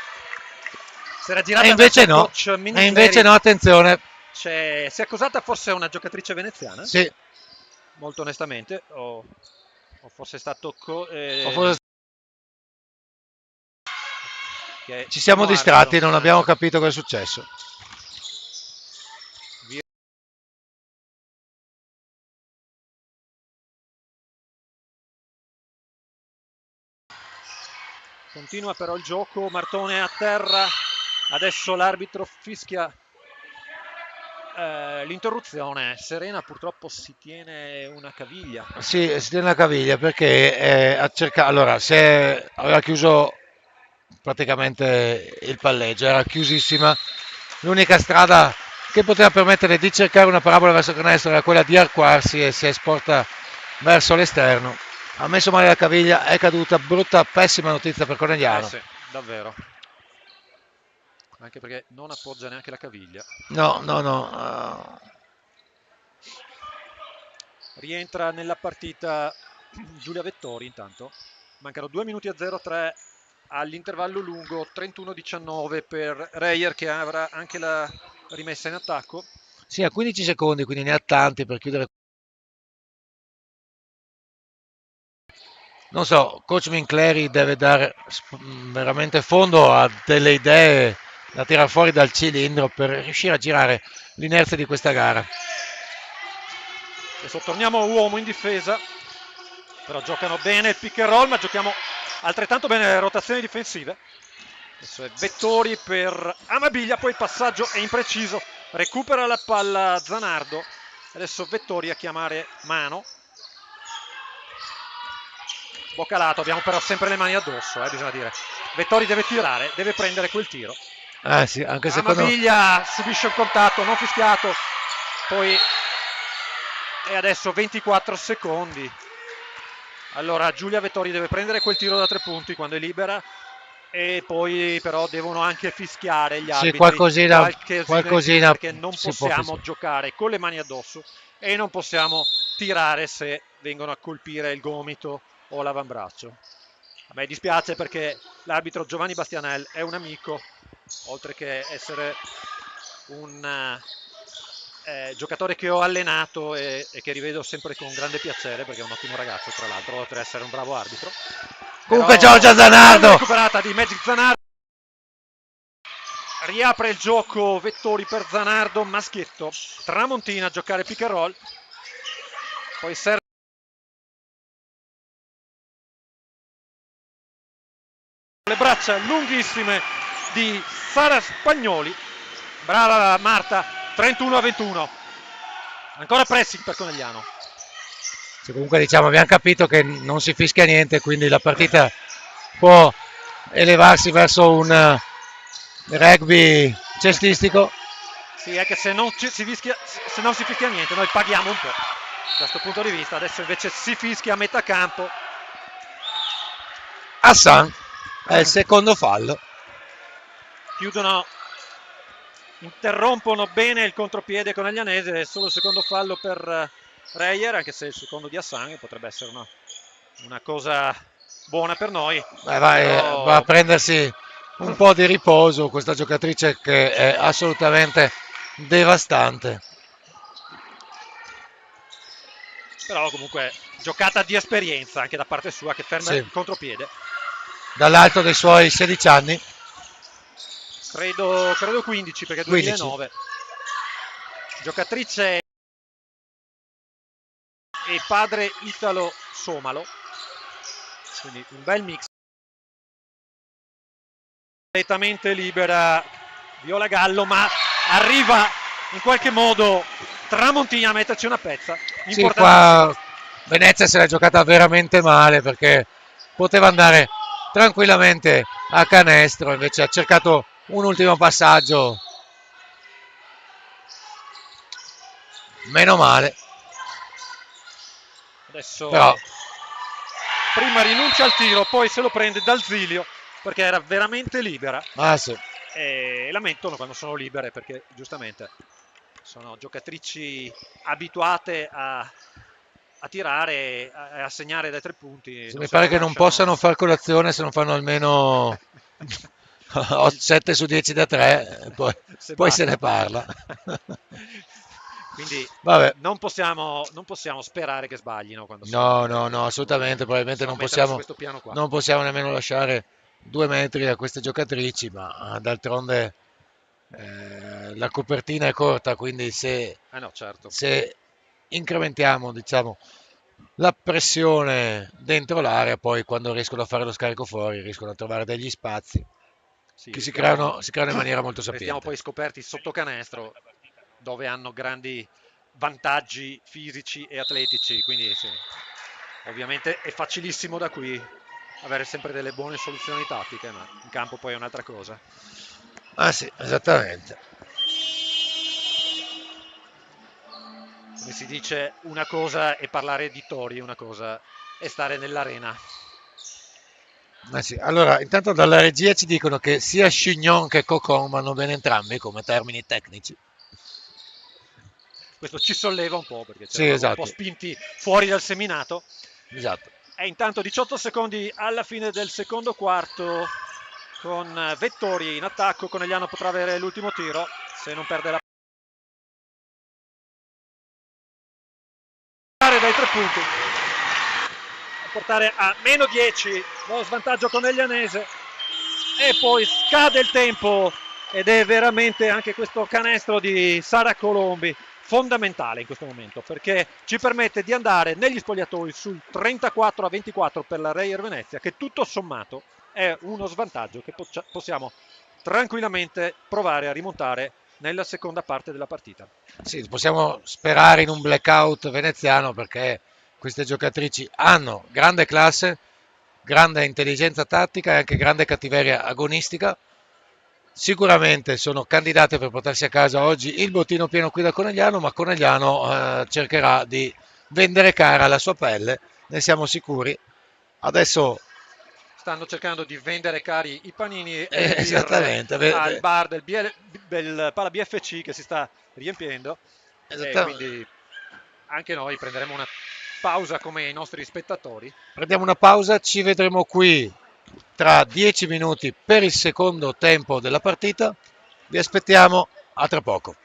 Si era girata verso il coach E Minichleri. invece no, attenzione. Si è accusata forse una giocatrice veneziana? Sì. Molto onestamente, o forse è stato... O forse che ci siamo primo distratti, arbitro, non abbiamo capito cosa è successo. Continua però il gioco, Martone a terra, adesso l'arbitro fischia l'interruzione. Serena purtroppo si tiene una caviglia. Sì, si tiene la caviglia perché allora, se aveva chiuso praticamente il palleggio, era chiusissima. L'unica strada che poteva permettere di cercare una parabola verso il canestro era quella di arcuarsi e si è sporta verso l'esterno. Ha messo male la caviglia, è caduta, brutta, pessima notizia per Conegliano. Sì, davvero. Anche perché non appoggia neanche la caviglia. No, no, no. Rientra nella partita Giulia Vettori intanto. Mancano 2 minuti a 0-3 all'intervallo lungo, 31-19 per Reyer che avrà anche la rimessa in attacco. Sì, a 15 secondi, quindi ne ha tanti per chiudere. Non so, coach Mincleri deve dare veramente fondo a delle idee da tirare fuori dal cilindro per riuscire a girare l'inerzia di questa gara. Adesso torniamo uomo in difesa, però giocano bene il pick and roll, ma giochiamo altrettanto bene le rotazioni difensive. Adesso è Vettori per Amabiglia, poi il passaggio è impreciso, recupera la palla Zanardo, adesso Vettori a chiamare mano. Boccalato, abbiamo però sempre le mani addosso, bisogna dire. Vettori deve tirare, deve prendere quel tiro. Sì, anche secondo me. Amabiglia subisce un contatto non fischiato, poi e adesso 24 secondi. Allora Giulia Vettori deve prendere quel tiro da 3 punti quando è libera e poi però devono anche fischiare gli Sì, arbitri qualcosina in più qualcosina perché non si può possiamo fischiare. giocare con le mani addosso e non possiamo tirare se vengono a colpire il gomito o l'avambraccio. A me dispiace perché l'arbitro Giovanni Bastianel è un amico, oltre che essere un giocatore che ho allenato e che rivedo sempre con grande piacere perché è un ottimo ragazzo, tra l'altro, oltre ad essere un bravo arbitro. Comunque Però Giorgia palla Zanardo. recuperata di Magic Zanardo, riapre il gioco Vettori per Zanardo, maschietto, Tramontina a giocare pick and roll, poi serve le braccia lunghissime di Sara Spagnoli, brava Marta, 31-21, ancora pressing per Conegliano. Sì, comunque diciamo, abbiamo capito che non si fischia niente, quindi la partita può elevarsi verso un rugby cestistico. Sì, è che se non, se non si fischia niente, noi paghiamo un po' da questo punto di vista. Adesso invece si fischia a metà campo. Hassan è il secondo fallo. Chiudono, interrompono bene il contropiede coneglianese, è solo il secondo fallo per Reyer, anche se il secondo di Hassan potrebbe essere una cosa buona per noi. Va a Però prendersi un po' di riposo questa giocatrice che è assolutamente devastante. Però comunque giocata di esperienza anche da parte sua che ferma Sì, il contropiede. dall'alto dei suoi 16 anni, Credo 15 perché 15. 2009. Giocatrice e padre italo-somalo, quindi un bel mix. Completamente libera Viola Gallo, ma arriva in qualche modo Tramontina a metterci una pezza Sì, importantissima. qua Venezia se l'è giocata veramente male perché poteva andare tranquillamente a canestro, invece ha cercato un ultimo passaggio. Meno male, però Adesso prima rinuncia al tiro, poi se lo prende dal Zilio perché era veramente libera. sì. E lamentano quando sono libere perché giustamente sono giocatrici abituate a tirare e a segnare dai 3 punti, Sì, non mi se lo pare che non possano lasciano. far colazione se non fanno almeno Il- 7 su 10 da 3, se poi se ne basta. parla. Quindi Vabbè, non possiamo sperare che sbaglino quando sono no, libere, no, no, assolutamente, probabilmente possiamo metterla su questo piano qua. non possiamo nemmeno lasciare 2 metri a queste giocatrici, ma d'altronde la copertina è corta, quindi Ah no, certo. se incrementiamo, diciamo, la pressione dentro l'area, poi quando riescono a fare lo scarico fuori, riescono a trovare degli spazi Sì, che restiamo, si creano in maniera molto restiamo sapiente. poi scoperti sotto canestro dove hanno grandi vantaggi fisici e atletici, quindi sì, ovviamente è facilissimo da qui avere sempre delle buone soluzioni tattiche, ma in campo poi è un'altra cosa. Ah sì, esattamente. Come si dice, una cosa è parlare di tori, una cosa è stare nell'arena. Ah sì. Allora, intanto dalla regia ci dicono che sia Chignon che Cocon vanno bene entrambi come termini tecnici. Questo ci solleva un po' perché ci Sì, eravamo un po' esatto, spinti fuori dal seminato. esatto. E intanto 18 secondi alla fine del secondo quarto con Vettori in attacco. Conegliano potrà avere l'ultimo tiro se non perde la dai 3 punti a portare a meno 10 lo svantaggio coneglianese e poi scade il tempo ed è veramente anche questo canestro di Sara Colombi fondamentale in questo momento perché ci permette di andare negli spogliatoi sul 34-24 per la Reyer Venezia che tutto sommato è uno svantaggio che possiamo tranquillamente provare a rimontare nella seconda parte della partita. Sì, possiamo sperare in un blackout veneziano perché queste giocatrici hanno grande classe, grande intelligenza tattica e anche grande cattiveria agonistica sicuramente sono candidate per portarsi a casa oggi il bottino pieno qui da Conegliano, ma Conegliano cercherà di vendere cara la sua pelle, ne siamo sicuri. Adesso Stanno cercando di vendere cari i panini e le birre esattamente, al bar del Pala BFC che si sta riempiendo e esattamente. quindi anche noi prenderemo una pausa come i nostri spettatori. Prendiamo una pausa, ci vedremo qui tra 10 minuti per il secondo tempo della partita. Vi aspettiamo, a tra poco.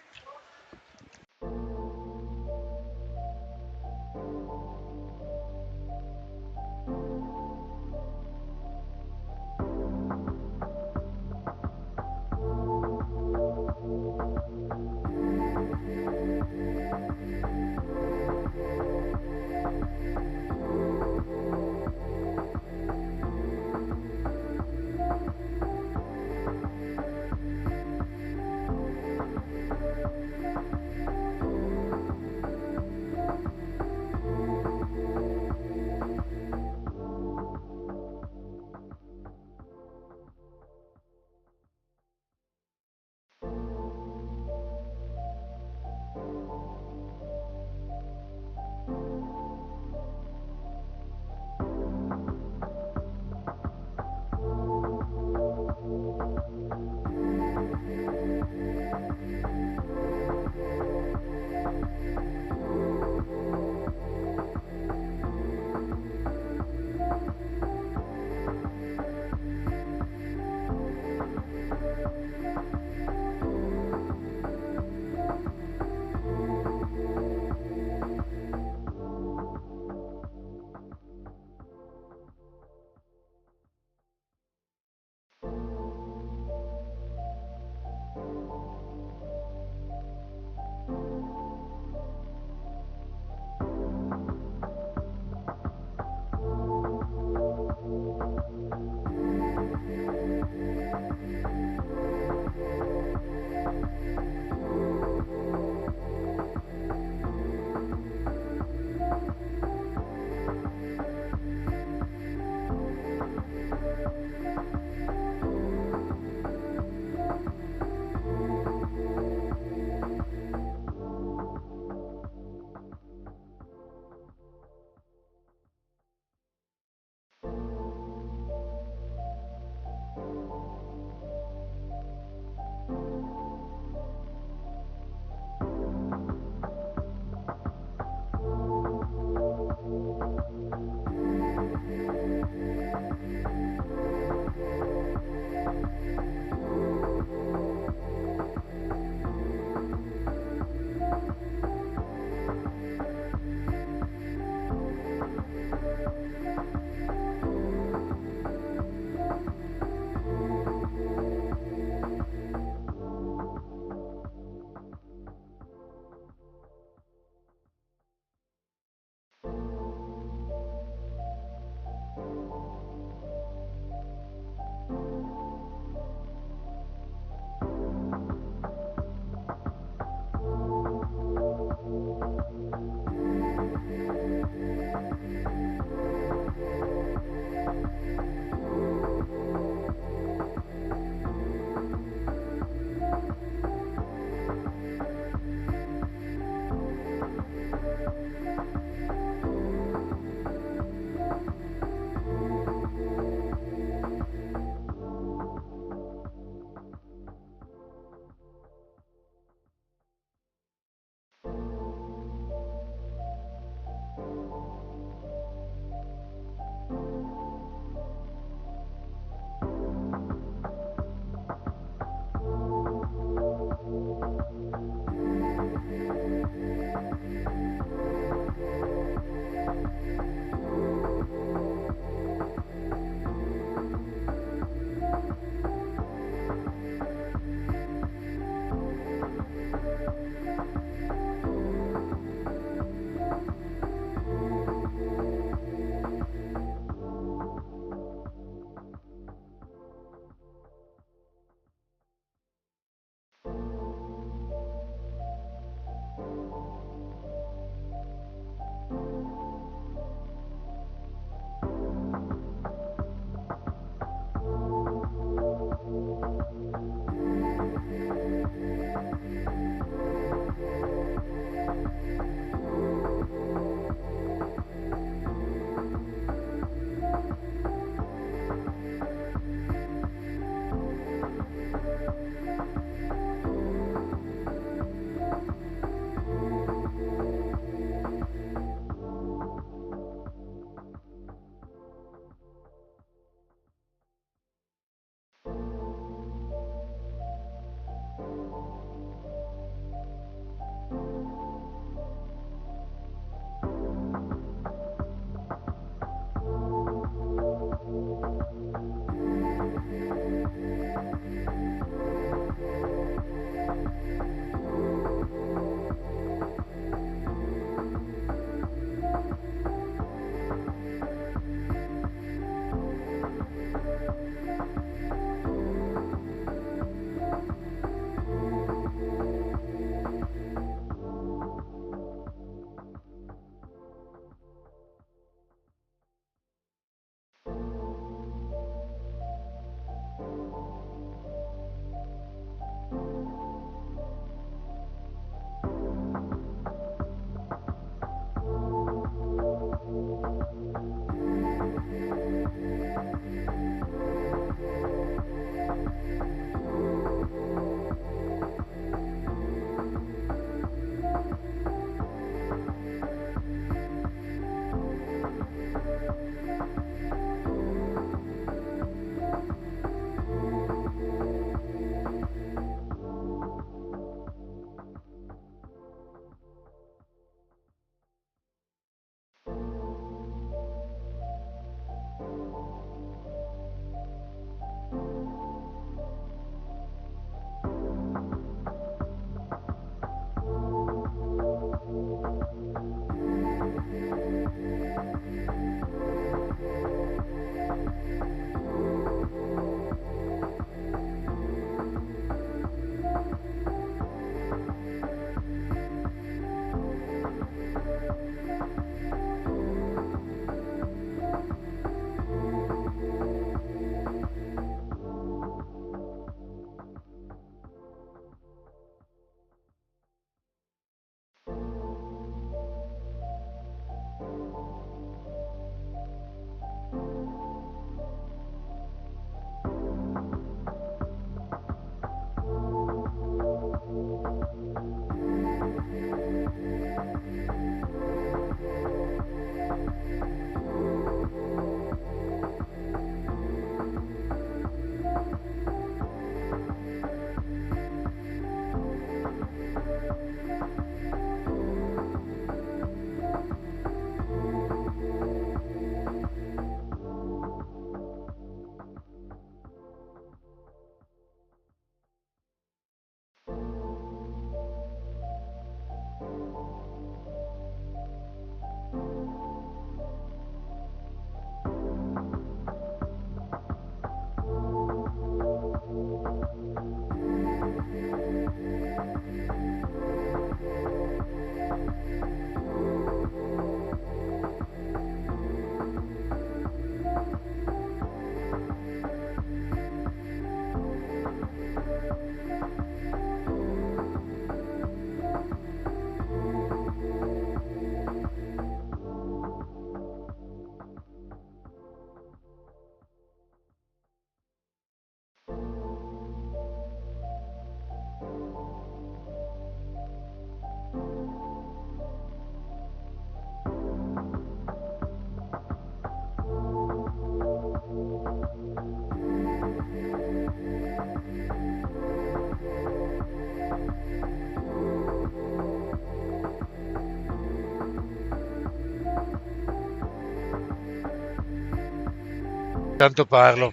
Tanto parlo.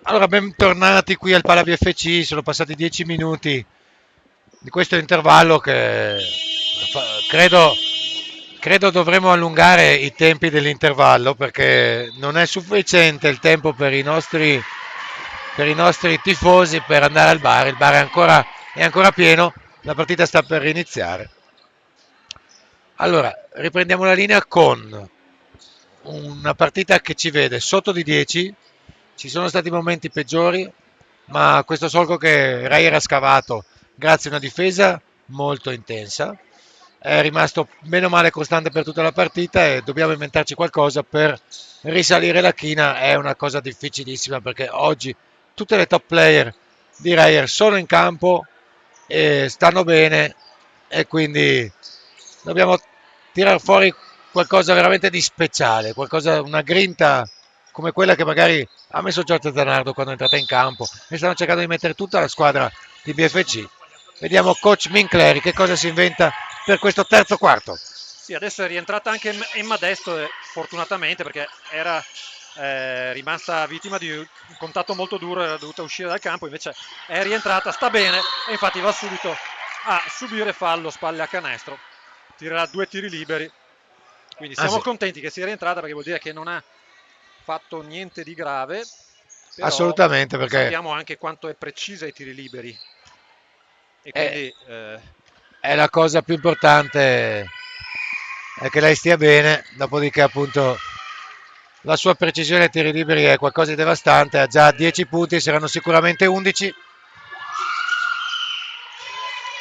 Allora, bentornati qui al Pala VFC, sono passati 10 minuti di questo intervallo che credo, credo dovremo allungare i tempi dell'intervallo perché non è sufficiente il tempo per i nostri tifosi per andare al bar. Il bar è ancora pieno, la partita sta per iniziare. Allora, riprendiamo la linea con una partita che ci vede sotto di 10, ci sono stati momenti peggiori, ma questo solco che Reyer ha scavato grazie a una difesa molto intensa è rimasto meno male costante per tutta la partita e dobbiamo inventarci qualcosa per risalire la china. È una cosa difficilissima perché oggi tutte le top player di Reyer sono in campo e stanno bene e quindi dobbiamo tirare fuori qualcosa veramente di speciale, qualcosa, una grinta come quella che magari ha messo Giorgio Zanardo quando è entrata in campo e stanno cercando di mettere tutta la squadra di BFC. Vediamo coach Mincleri che cosa si inventa per questo terzo quarto. Sì, adesso è rientrata anche Emma Desto, fortunatamente, perché era rimasta vittima di un contatto molto duro, era dovuta uscire dal campo, invece è rientrata, sta bene e infatti va subito a subire fallo spalle a canestro, tirerà 2 tiri liberi, quindi Ah siamo sì, contenti che sia rientrata perché vuol dire che non ha fatto niente di grave, però assolutamente, perché sappiamo anche quanto è precisa ai tiri liberi e è, quindi è la cosa più importante, è che lei stia bene, dopodiché appunto la sua precisione ai tiri liberi è qualcosa di devastante, ha già 10 punti, saranno sicuramente 11.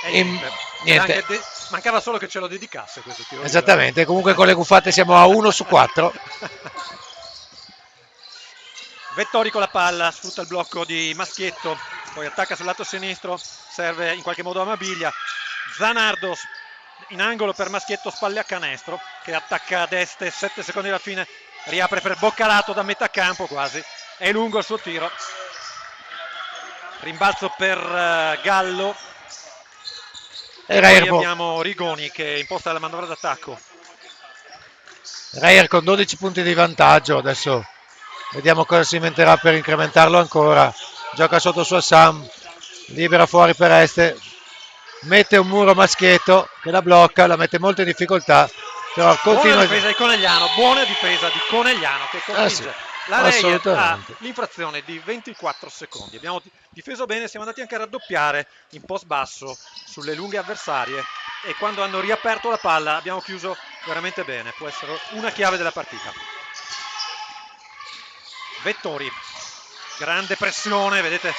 e In- niente, Niente, mancava solo che ce lo dedicasse questo tiro libero. esattamente, comunque con le cuffate siamo a 1 su 4. Vettori con la palla, sfrutta il blocco di Maschietto, poi attacca sul lato sinistro, serve in qualche modo a Mabiglia. Zanardo in angolo per Maschietto, spalle a canestro, che attacca a destra, 7 secondi alla fine, riapre per Boccalato da metà campo quasi, è lungo il suo tiro. Rimbalzo per Gallo, e Era poi Erbo, abbiamo Rigoni che imposta la manovra d'attacco. Reyer con 12 punti di vantaggio, adesso vediamo cosa si inventerà per incrementarlo ancora. Gioca sotto su Sam, libera fuori per Este, mette un muro Maschietto che la blocca, la mette molto in difficoltà, però Buona continua. difesa di Conegliano, buona difesa di Conegliano che Ah sì, costringe la Reyer assolutamente. all'infrazione di 24 secondi. Abbiamo difeso bene, siamo andati anche a raddoppiare in post basso sulle lunghe avversarie e quando hanno riaperto la palla abbiamo chiuso veramente bene, può essere una chiave della partita. Vettori, grande pressione, vedete,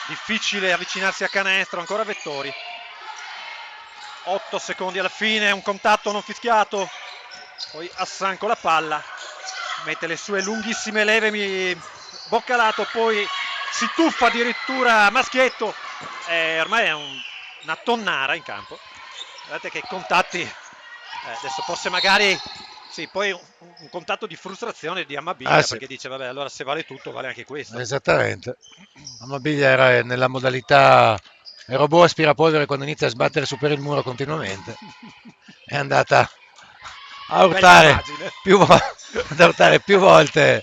difficile avvicinarsi a canestro, ancora Vettori. 8 secondi alla fine, un contatto non fischiato, poi Hassan con la palla, mette le sue lunghissime leve, Boccalato, poi si tuffa addirittura Maschietto, ormai è una tonnara in campo. Guardate che contatti, adesso forse magari, sì, poi un contatto di frustrazione di Ah Amabiglia sì, perché dice vabbè allora se vale tutto vale anche questo. esattamente. Amabile era nella modalità il robot aspirapolvere quando inizia a sbattere su per il muro continuamente. È andata a Bella urtare immagine. ad urtare più volte.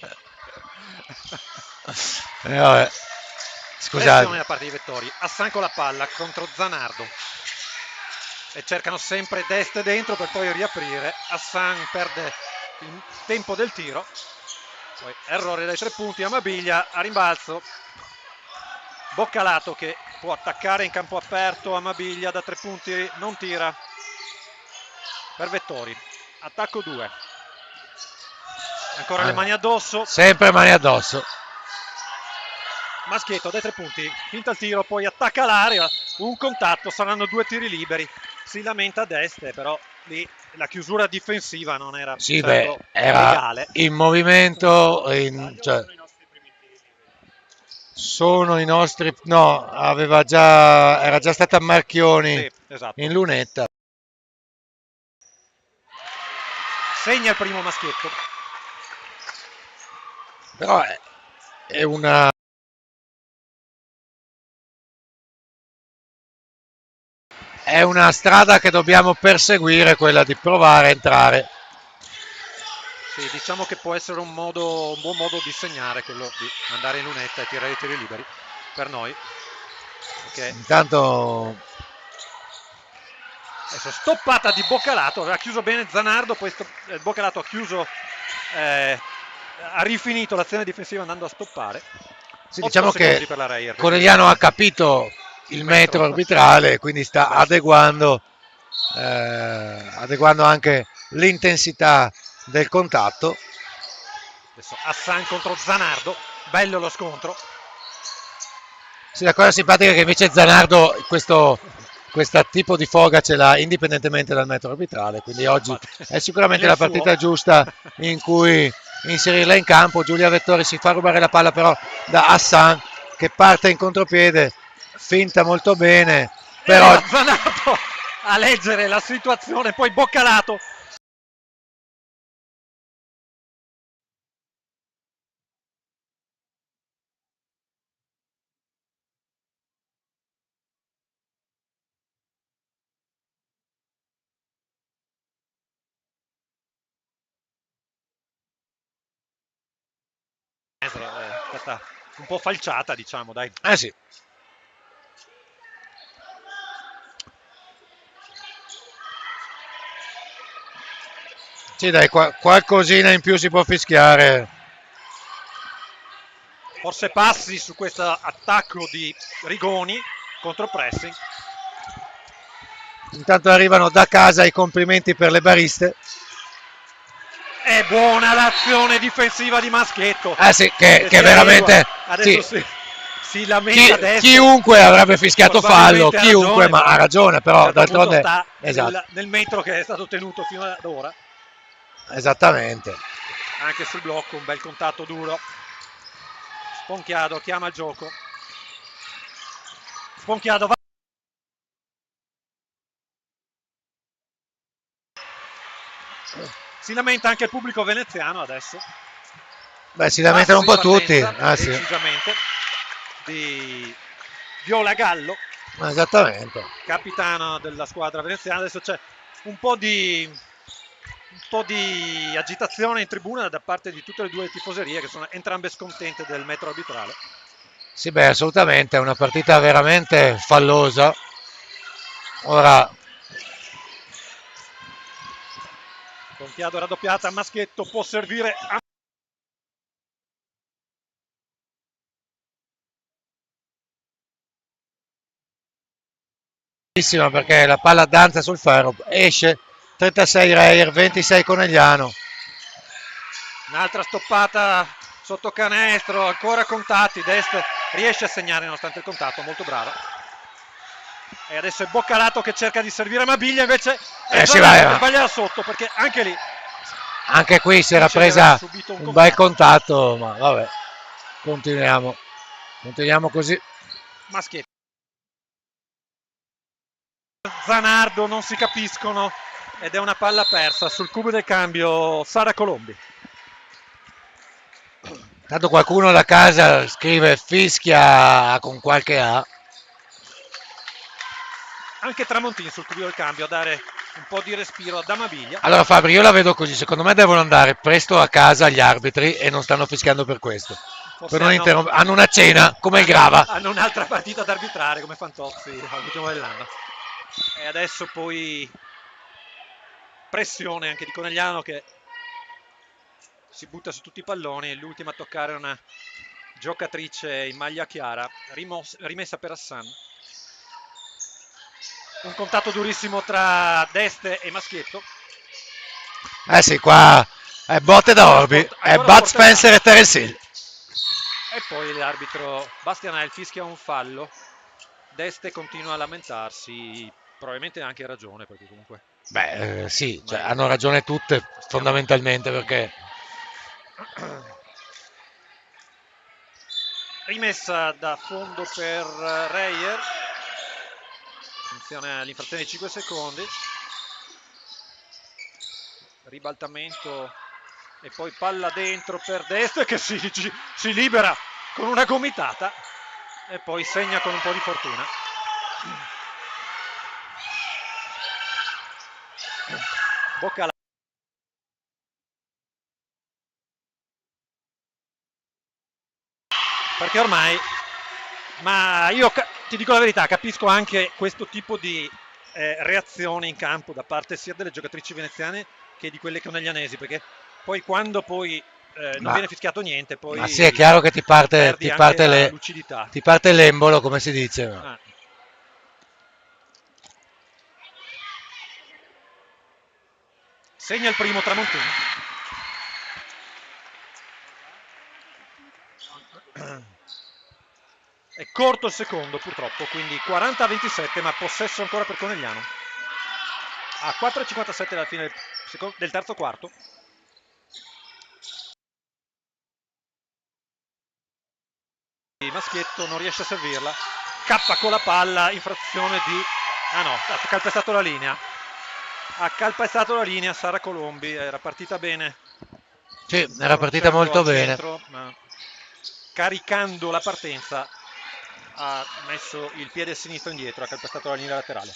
Vabbè, scusate. Pressione da parte di Vettori, Hassan con la palla contro Zanardo e cercano sempre Dest dentro per poi riaprire. Hassan perde il tempo del tiro, poi errore dai 3 punti, Amabiglia a rimbalzo, Boccalato che può attaccare in campo aperto, Amabiglia da 3 punti non tira per Vettori, attacco 2, ancora le mani addosso, Sempre mani addosso. Maschietto dai 3 punti, finta il tiro, poi attacca l'area, un contatto, saranno 2 tiri liberi, si lamenta a destra, però lì la chiusura difensiva non era Sì, beh, certo era legale. in movimento, cioè, sono i nostri, no, era già stata Marchioni Sì, esatto. in lunetta. Segna il primo Maschietto. Però è una, è una strada che dobbiamo perseguire, quella di provare a entrare. Sì, diciamo che può essere un buon modo di segnare quello di andare in lunetta e tirare i tiri liberi per noi. Perché Intanto adesso stoppata di Boccalato, aveva chiuso bene Zanardo, poi Boccalato ha chiuso, ha rifinito l'azione difensiva andando a stoppare. sì, 8 diciamo che secondi per la Reyer per Conegliano chiudere ha capito il il metro. metro arbitrale, quindi sta Beh, sì. adeguando anche l'intensità del contatto. Adesso Hassan contro Zanardo, bello lo scontro. Sì, la cosa simpatica è che invece Zanardo questo tipo di foga ce l'ha indipendentemente dal metro arbitrale, quindi oggi Infatti, è sicuramente nel la suo. partita giusta in cui inserirla in campo. Giulia Vettori si fa rubare la palla però da Hassan che parte in contropiede, finta molto bene, E però arriva Zanardo a leggere la situazione, poi Boccalato canestro, è stata un po' falciata, diciamo, dai. Sì. Sì, dai, qualcosina in più si può fischiare. Forse passi su questo attacco di Rigoni contro pressing. Intanto arrivano da casa i complimenti per le bariste. È buona l'azione difensiva di Maschietto. Sì, che si veramente... adesso Sì. si lamenta adesso. Chiunque avrebbe fischiato fallo, Probabilmente chiunque, ma ha ragione, però a un certo punto d'altronde... sta Esatto. nel metro che è stato tenuto fino ad ora. Esattamente. Anche sul blocco un bel contatto duro. Sponchiado chiama il gioco. Sponchiado va. Si lamenta anche il pubblico veneziano adesso. Beh, si lamentano un po' tutti. Sì. Decisamente. Di Viola Gallo. Esattamente. Capitano della squadra veneziana. Adesso c'è un po' di agitazione in tribuna da parte di tutte e due le tifoserie, che sono entrambe scontente del metro arbitrale. Sì, beh, assolutamente, è una partita veramente fallosa. Ora... Conchiado raddoppiata, Maschietto può servire a... Perché la palla danza sul ferro, esce 36 Reyer, 26 Conegliano. Un'altra stoppata sotto canestro, ancora contatti, Dest riesce a segnare nonostante il contatto, molto bravo. E adesso è Boccalato che cerca di servire a Mabiglia, invece è Zanato che sbaglia sotto, perché anche lì... Anche qui si era presa un bel contatto, ma vabbè, continuiamo così. Maschietto. Zanardo non si capiscono ed è una palla persa sul cubo del cambio Sara Colombi. Tanto qualcuno da casa scrive fischia con qualche A. Anche Tramontin sul cubo del cambio a dare un po' di respiro a Damaviglia. Allora Fabri, io la vedo così, secondo me devono andare presto a casa gli arbitri e non stanno fischiando per questo. Per non hanno una cena come il Grava. Hanno un'altra partita da arbitrare come Fantozzi all'ultimo dell'anno. E adesso poi pressione anche di Conegliano che si butta su tutti i palloni. L'ultima a toccare una giocatrice in maglia chiara, rimessa per Hassan. Un contatto durissimo tra Deste e Maschietto. Sì, qua è botte da Orbi, è Bud Spencer e Terence Hill. E poi l'arbitro Bastianel fischia un fallo. Deste continua a lamentarsi, probabilmente ha anche ragione, perché comunque... Beh, sì, cioè, hanno ragione tutte fondamentalmente, perché... Rimessa da fondo per Reyer. Funziona l'infrazione di 5 secondi. Ribaltamento e poi palla dentro per Deste che si libera con una gomitata e poi segna con un po' di fortuna. Boccalato. Perché ormai, ma io ti dico la verità, capisco anche questo tipo di reazione in campo da parte sia delle giocatrici veneziane che di quelle coneglianesi, perché poi quando non viene fischiato niente, poi ma sì, è chiaro che ti parte la lucidità. Ti parte l'embolo, come si dice. No? Segna il primo Tramontino. È corto il secondo purtroppo, quindi 40-27, ma possesso ancora per Conegliano. A 4,57 alla fine del terzo quarto. Maschietto non riesce a servirla. Cappa con la palla, infrazione di... Ah no, ha calpestato la linea. Ha calpestato la linea Sara Colombi, era partita bene. Sì, era partita molto bene. Centro, ma caricando la partenza ha messo il piede sinistro indietro, ha calpestato la linea laterale.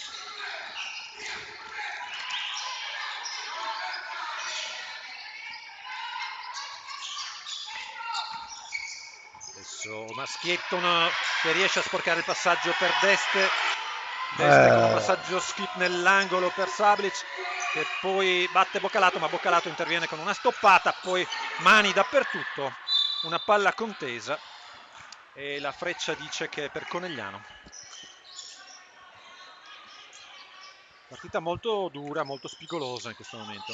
adesso Maschietton che riesce a sporcare il passaggio per Deste con un passaggio skip nell'angolo per Sablic che poi batte Boccalato, ma Boccalato interviene con una stoppata, poi mani dappertutto, una palla contesa e la freccia dice che è per Conegliano. Partita molto dura, molto spigolosa in questo momento.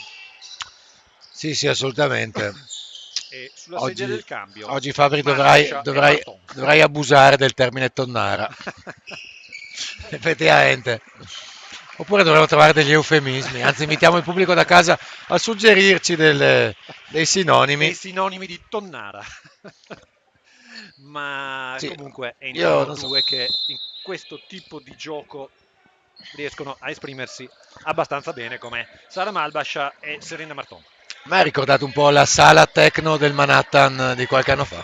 Sì, assolutamente. E sulla sedia del cambio oggi Fabri dovrai abusare del termine tonnara. Effettivamente. Oppure dovremmo trovare degli eufemismi, anzi invitiamo il pubblico da casa a suggerirci dei sinonimi. Dei sinonimi di tonnara. Ma sì, comunque entrano due che in questo tipo di gioco riescono a esprimersi abbastanza bene, come Sara Malbascia e Serena Marton. Mi ha ricordato un po' la sala techno del Manhattan di qualche anno fa.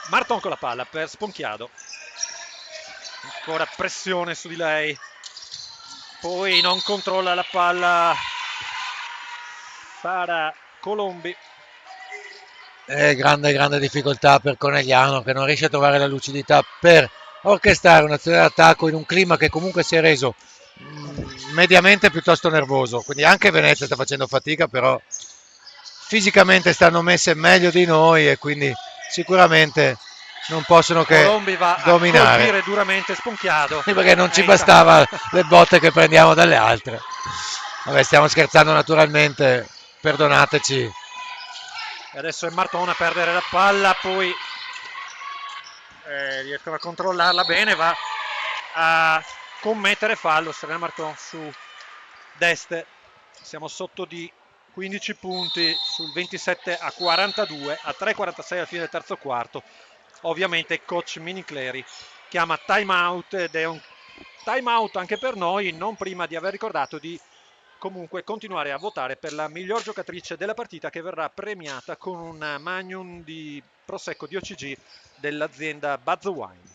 Marton con la palla per Sponchiado, ancora pressione su di lei, poi non controlla la palla Sara Colombi. Grande difficoltà per Conegliano, che non riesce a trovare la lucidità per orchestrare un'azione d'attacco in un clima che comunque si è reso mediamente piuttosto nervoso, quindi anche Venezia sta facendo fatica, però fisicamente stanno messe meglio di noi e quindi sicuramente non possono che Colombi va dominare. A colpire duramente Sponchiado. Sì, perché non ci bastava le botte che prendiamo dalle altre. Vabbè, stiamo scherzando naturalmente, perdonateci. E adesso è Marton a perdere la palla, poi riescono a controllarla bene, va a commettere fallo Serena Marton su Deste. Siamo sotto di 15 punti sul 27-42, a 3:46 alla fine del terzo quarto. Ovviamente coach Minicleri chiama time out ed è un time out anche per noi, non prima di aver ricordato di comunque continuare a votare per la miglior giocatrice della partita, che verrà premiata con un magnum di prosecco di OCG dell'azienda Buzz Wine.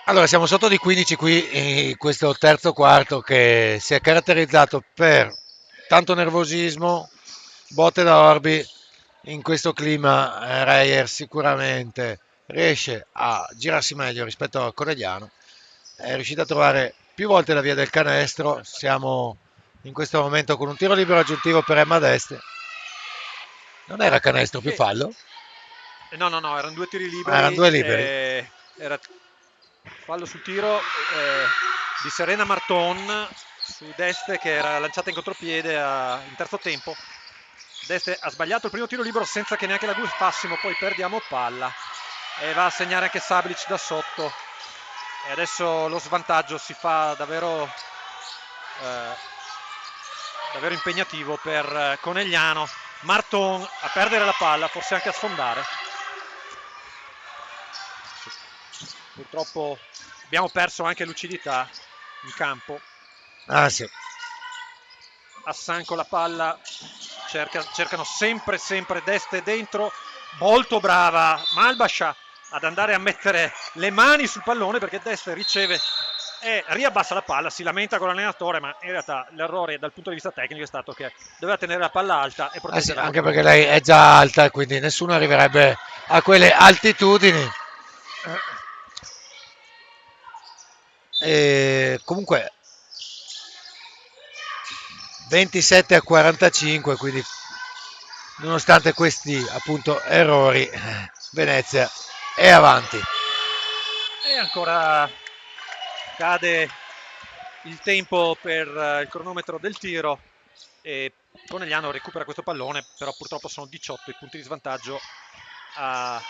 Allora, siamo sotto di 15 qui in questo terzo quarto che si è caratterizzato per tanto nervosismo, botte da Orbi. In questo clima Reyer sicuramente riesce a girarsi meglio rispetto a Conegliano, è riuscito a trovare più volte la via del canestro. Siamo in questo momento con un tiro libero aggiuntivo per Emma Deste. Non era canestro, più fallo? No, erano due tiri liberi. Erano due liberi. Era fallo sul tiro di Serena Marton su Deste, che era lanciata in contropiede in terzo tempo. Deste ha sbagliato il primo tiro libero senza che neanche la gustassimo, poi perdiamo palla e va a segnare anche Sablic da sotto, e adesso lo svantaggio si fa davvero impegnativo per Conegliano. Marton a perdere la palla, forse anche a sfondare. Purtroppo abbiamo perso anche lucidità in campo. Sì. Hassan con la palla, cercano sempre Deste dentro, molto brava Malbascia ad andare a mettere le mani sul pallone, perché Deste riceve e riabbassa la palla, si lamenta con l'allenatore, ma in realtà l'errore dal punto di vista tecnico è stato che doveva tenere la palla alta e proteggerla. Sì, anche perché lei è già alta e quindi nessuno arriverebbe a quelle altitudini. E comunque 27-45, quindi nonostante questi appunto errori, Venezia e avanti. E ancora cade il tempo per il cronometro del tiro e Conegliano recupera questo pallone, però purtroppo sono 18 i punti di svantaggio a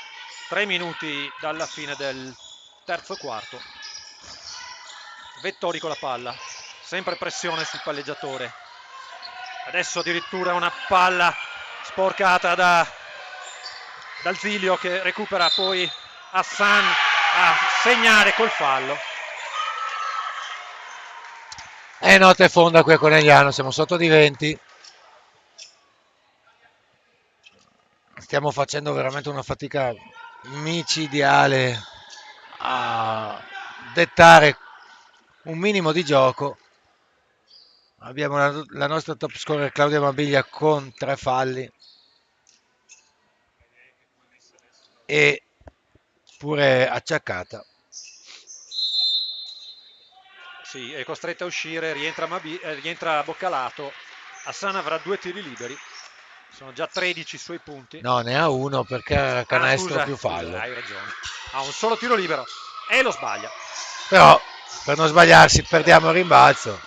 3 minuti dalla fine del terzo quarto. Vettori con la palla, sempre pressione sul palleggiatore. Adesso addirittura una palla sporcata dal Zilio che recupera poi Hassan a segnare col fallo. E notte fonda qui a Conegliano, siamo sotto di 20. Stiamo facendo veramente una fatica micidiale a dettare un minimo di gioco. Abbiamo la nostra top scorer Claudia Mabiglia con 3 falli e pure acciaccata. Sì, è costretta a uscire, rientra Boccalato. Hassan avrà 2 tiri liberi. Sono già 13 i suoi punti. No, ne ha uno perché era canestro più fallo. Hai ragione. Ha un solo tiro libero e lo sbaglia. Però per non sbagliarsi perdiamo il rimbalzo.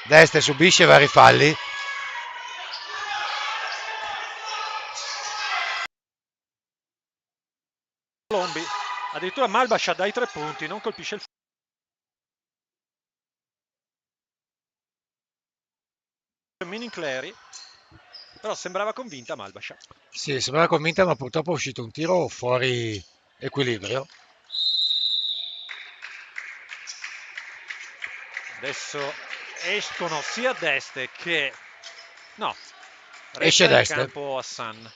Deste subisce vari falli. Colombi, addirittura Malbascia dai 3 punti, non colpisce il Minincleri, però sembrava convinta Malbascia. Sì, sembrava convinta, ma purtroppo è uscito un tiro fuori equilibrio. Adesso escono sia Deste che... No, Esce resta in Deste. campo Hassan.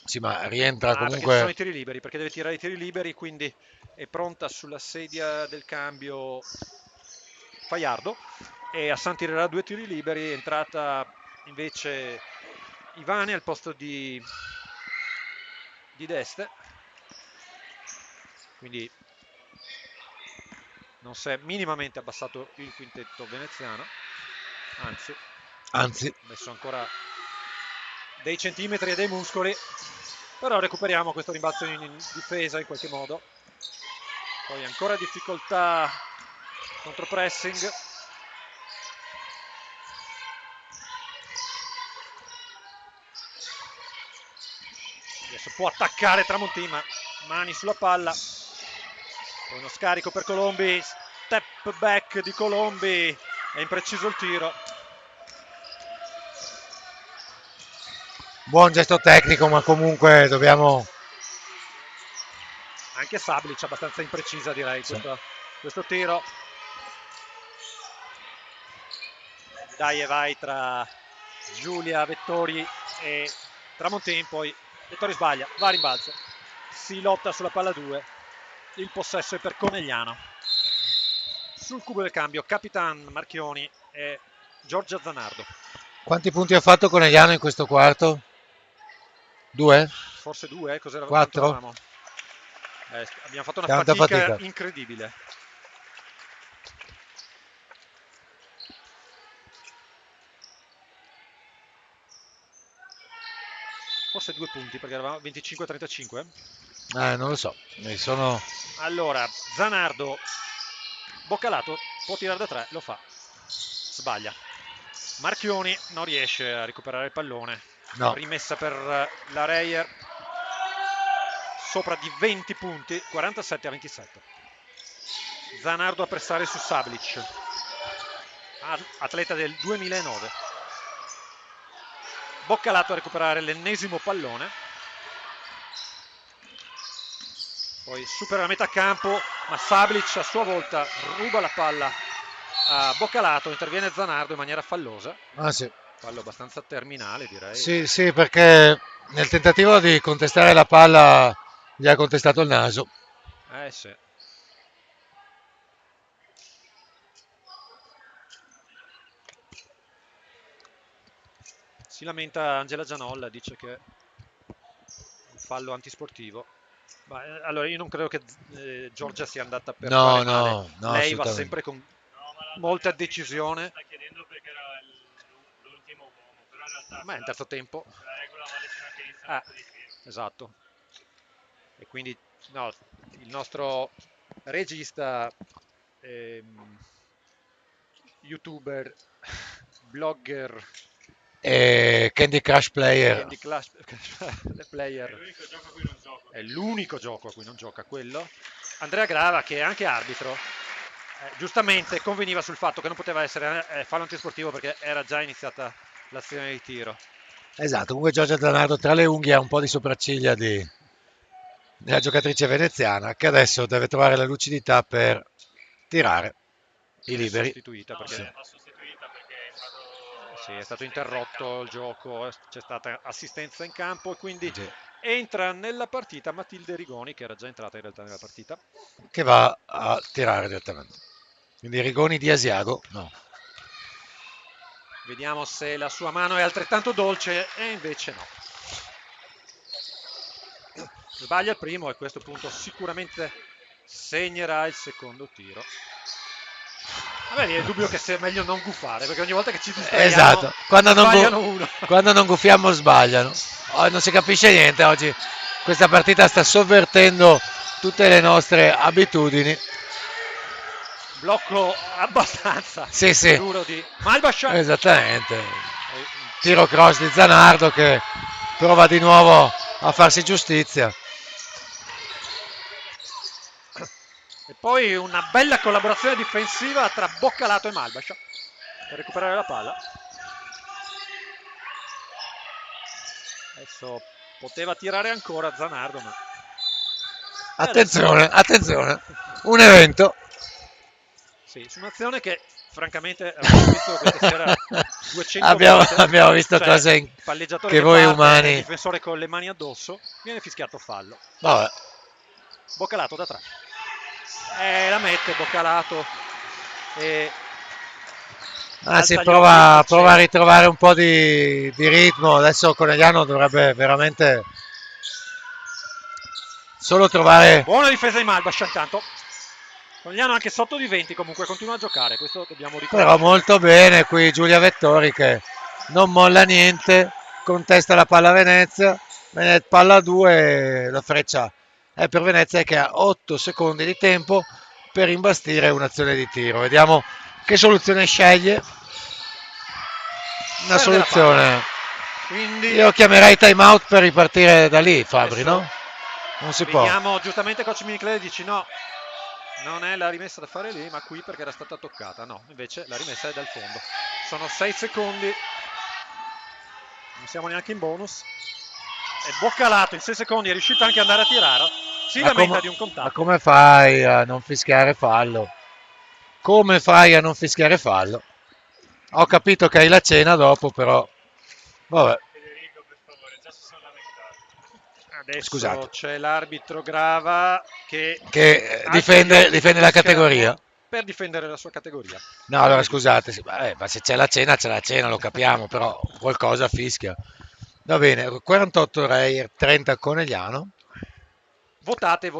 Sì, ma rientra Perché ci sono comunque. i tiri liberi, perché deve tirare i tiri liberi, quindi è pronta sulla sedia del cambio Faiardo e Hassan tirerà 2 tiri liberi, è entrata invece Ivane al posto di Deste, quindi non si è minimamente abbassato il quintetto veneziano, anzi ha messo ancora dei centimetri e dei muscoli, però recuperiamo questo rimbalzo in difesa in qualche modo. Poi ancora difficoltà contro pressing. Adesso può attaccare Tramontin, ma mani sulla palla. Poi uno scarico per Colombi, step back di Colombi, è impreciso il tiro. Buon gesto tecnico, ma comunque dobbiamo. Anche Sablic abbastanza imprecisa, direi, sì. questo tiro. Dai e vai tra Giulia, Vettori e Tramontin, poi Vettori sbaglia, va a rimbalzo, si lotta sulla palla 2, il possesso è per Conegliano. Sul cubo del cambio Capitan Marchioni e Giorgia Zanardo. Quanti punti ha fatto Conegliano in questo quarto? 2? Forse 2, cos'era? 4? Abbiamo fatto una fatica incredibile. Forse 2 punti perché eravamo 25-35. Non lo so. Allora, Zanardo, Boccalato può tirare da 3, lo fa. Sbaglia. Marchioni non riesce a recuperare il pallone. No. Rimessa per la Reyer. Sopra di 20 punti, 47-27. Zanardo a pressare su Sablic, atleta del 2009. Boccalato a recuperare l'ennesimo pallone. Poi supera la metà campo, ma Sablic a sua volta ruba la palla a Boccalato, interviene Zanardo in maniera fallosa. Sì. Fallo abbastanza terminale, direi. Sì, perché nel tentativo di contestare la palla gli ha contestato il naso. Sì. Si lamenta Angela Gianolla, dice che è un fallo antisportivo. Ma, allora io non credo che Giorgia sia andata per fare male. No, lei va sempre con molta decisione. Sta chiedendo perché era l'ultimo uomo, però in realtà ma è in terzo tempo. la regola vale fino a che inizia esatto. E quindi no, il nostro regista, youtuber, blogger, Candy Crush Player. Candy Crush player. È l'unico gioco a cui non gioca quello. Andrea Grava, che è anche arbitro, giustamente conveniva sul fatto che non poteva essere fallo antisportivo perché era già iniziata l'azione di tiro. Esatto, comunque Giorgia Zanardo tra le unghie ha un po' di sopracciglia della giocatrice veneziana che adesso deve trovare la lucidità per tirare i liberi. Sostituita perché sì, è stato interrotto il gioco, c'è stata assistenza in campo e quindi Sì. entra nella partita Matilde Rigoni, che era già entrata in realtà nella partita. Che va a tirare direttamente. Quindi Rigoni di Asiago, no. Vediamo se la sua mano è altrettanto dolce e invece no. Sbaglia il primo e a questo punto sicuramente segnerà il secondo tiro. Vabbè, è il dubbio che sia meglio non guffare, perché ogni volta che ci distraiamo Esatto, quando sbagliano uno. quando non guffiamo sbagliano. Oh, non si capisce niente oggi. Questa partita sta sovvertendo tutte le nostre abitudini. Blocco abbastanza Sì. duro di Malbascia. Esattamente. Tiro cross di Zanardo che prova di nuovo a farsi giustizia. E poi una bella collaborazione difensiva tra Boccalato e Malbascia per recuperare la palla. Adesso poteva tirare ancora Zanardo, ma Attenzione, un evento. sì, su un'azione che francamente abbiamo visto questa sera 200 volte. Abbiamo visto Cioè, cose palleggiatore che voi parte, umani. il difensore con le mani addosso, viene fischiato fallo. Vabbè. Boccalato da 3. La mette Boccalato e Anzi, prova a ritrovare un po' di ritmo. Adesso Conegliano dovrebbe veramente solo trovare. Buona difesa di Malbascia intanto. Conegliano anche sotto di 20 comunque continua a giocare, questo dobbiamo riconoscere. Però molto bene qui Giulia Vettori che non molla niente, contesta la palla a Venezia, palla a 2, la freccia è per Venezia che ha 8 secondi di tempo per imbastire un'azione di tiro. Vediamo che soluzione sceglie. Una soluzione. Quindi io chiamerei time out per ripartire da lì, Fabri, no? Non si può. Vediamo, giustamente coach Miniclè dici no, non è la rimessa da fare lì, ma qui perché era stata toccata. No, invece la rimessa è dal fondo. Sono 6 secondi, non siamo neanche in bonus. E Boccalato in 6 secondi è riuscito anche ad andare a tirare. Si lamenta di un contatto. Ma come fai a non fischiare fallo? Come fai a non fischiare fallo? Ho capito che hai la cena dopo, però vabbè. Federico, per favore, già si sono lamentati. Adesso Scusate. c'è l'arbitro Grava che difende la categoria. Per difendere la sua categoria. No, allora scusate, ma se c'è la cena, lo capiamo, però qualcosa fischia. Va bene, 48 Reyer, 30 Conegliano. Votate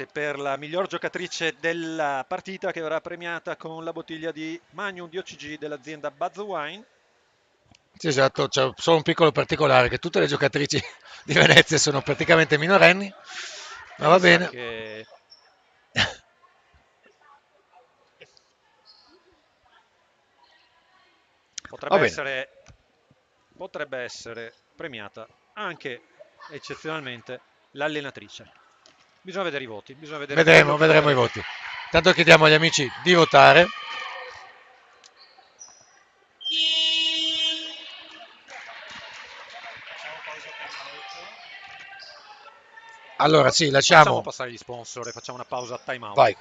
per la miglior giocatrice della partita che verrà premiata con la bottiglia di Magnum di OCG dell'azienda Buzz Wine. Sì, esatto, c'è solo un piccolo particolare, che tutte le giocatrici di Venezia sono praticamente minorenni, ma va bene. Che... Potrebbe essere premiata anche eccezionalmente l'allenatrice. Bisogna vedere i voti. Vedremo i voti. Tanto chiediamo agli amici di votare. Allora sì, Facciamo passare gli sponsor e facciamo una pausa a time out. Vai.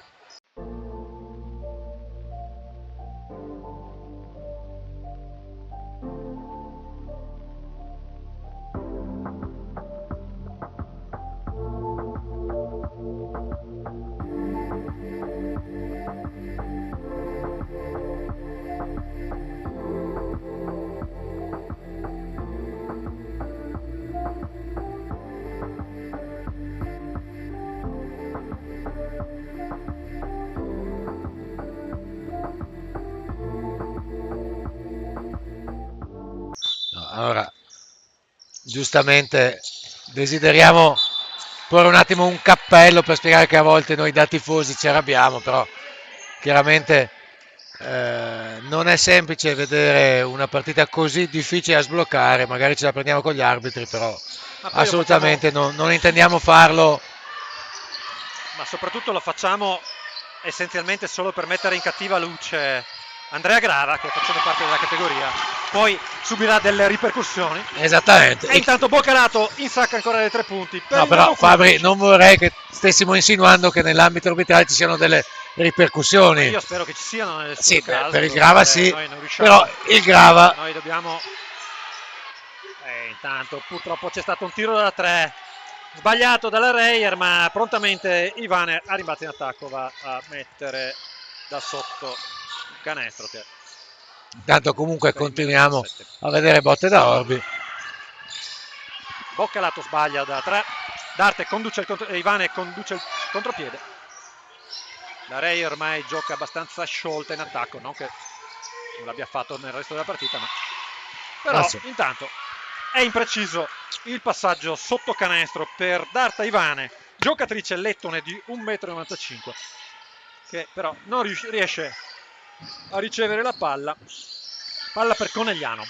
Allora, giustamente desideriamo porre un attimo un cappello per spiegare che a volte noi da tifosi ci arrabbiamo, però chiaramente non è semplice vedere una partita così difficile da sbloccare, magari ce la prendiamo con gli arbitri, però Ma poi assolutamente non intendiamo farlo. ma soprattutto lo facciamo essenzialmente solo per mettere in cattiva luce Andrea Grava, che facendo parte della categoria, poi subirà delle ripercussioni. Esattamente. E intanto Boccalato insacca ancora le 3 punti. No, però Fabri, non vorrei che stessimo insinuando che nell'ambito arbitrale ci siano delle ripercussioni. Io spero che ci siano nel suo sì, caso, per il Grava sì, noi non riusciamo, però il Grava... Noi dobbiamo... intanto purtroppo c'è stato un tiro da 3 sbagliato dalla Reyer, ma prontamente Ivane a rimbalzo in attacco va a mettere da sotto un canestro che... Intanto comunque continuiamo a vedere botte da Orbi. Boccalato sbaglia da 3, Darte conduce Ivane conduce il contropiede. La Reyer ormai gioca abbastanza sciolta in attacco, non che non l'abbia fatto nel resto della partita, ma però sì. Intanto è impreciso il passaggio sotto canestro per Darta Ivane, giocatrice lettone di 1,95 m, che però non riesce a ricevere la palla per Conegliano.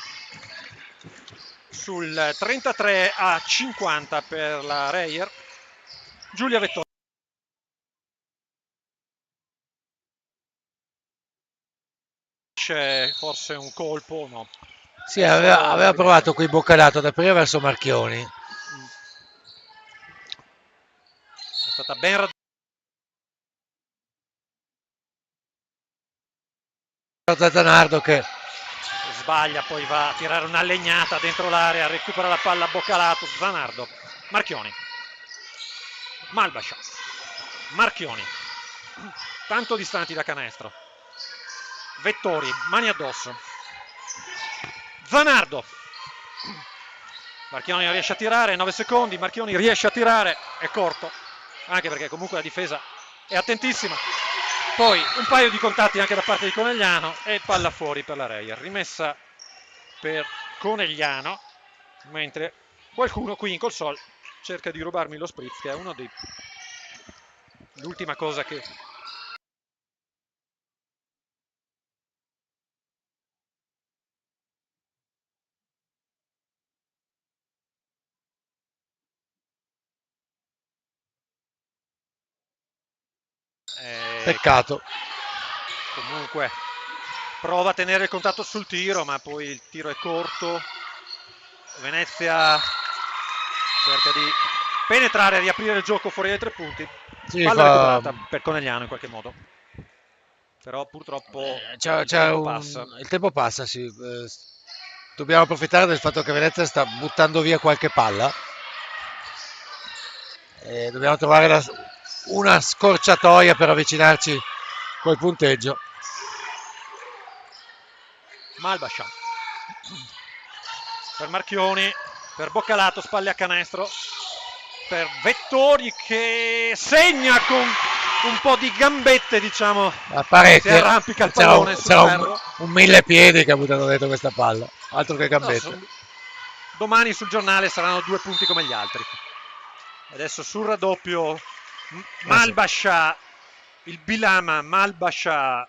Sul 33-50 per la Reyer, Giulia Vettori. C'è forse un colpo, no? Sì, aveva provato qui Boccalato ad aprire verso Marchioni. È stata ben Zanardo che sbaglia, poi va a tirare una legnata dentro l'area, recupera la palla Boccalato, Zanardo, Marchioni, Malbascia, Marchioni, tanto distanti da canestro, Vettori, mani addosso, Zanardo, Marchioni riesce a tirare, 9 secondi, Marchioni riesce a tirare, è corto, anche perché comunque la difesa è attentissima. Poi un paio di contatti anche da parte di Conegliano e palla fuori per la Reyer. Rimessa per Conegliano, mentre qualcuno qui in console cerca di rubarmi lo spritz, che è uno dei... l'ultima cosa che... peccato. Comunque prova a tenere il contatto sul tiro, ma poi il tiro è corto. Venezia cerca di penetrare e riaprire il gioco fuori dai 3 punti. Sì, Palla recuperata per Conegliano in qualche modo. Però purtroppo il tempo passa, sì. Dobbiamo approfittare del fatto che Venezia sta buttando via qualche palla. Dobbiamo trovare una scorciatoia per avvicinarci col punteggio. Malbascia per Marchioni, per Boccalato, spalle a canestro per Vettori che segna con un po' di gambette, diciamo, si arrampica il pallone sul ferro. Un 1000 piedi che ha buttato dentro questa palla, altro che gambette. No, domani sul giornale saranno 2 punti come gli altri. Adesso sul raddoppio Malbascia, il Bilama Malbascia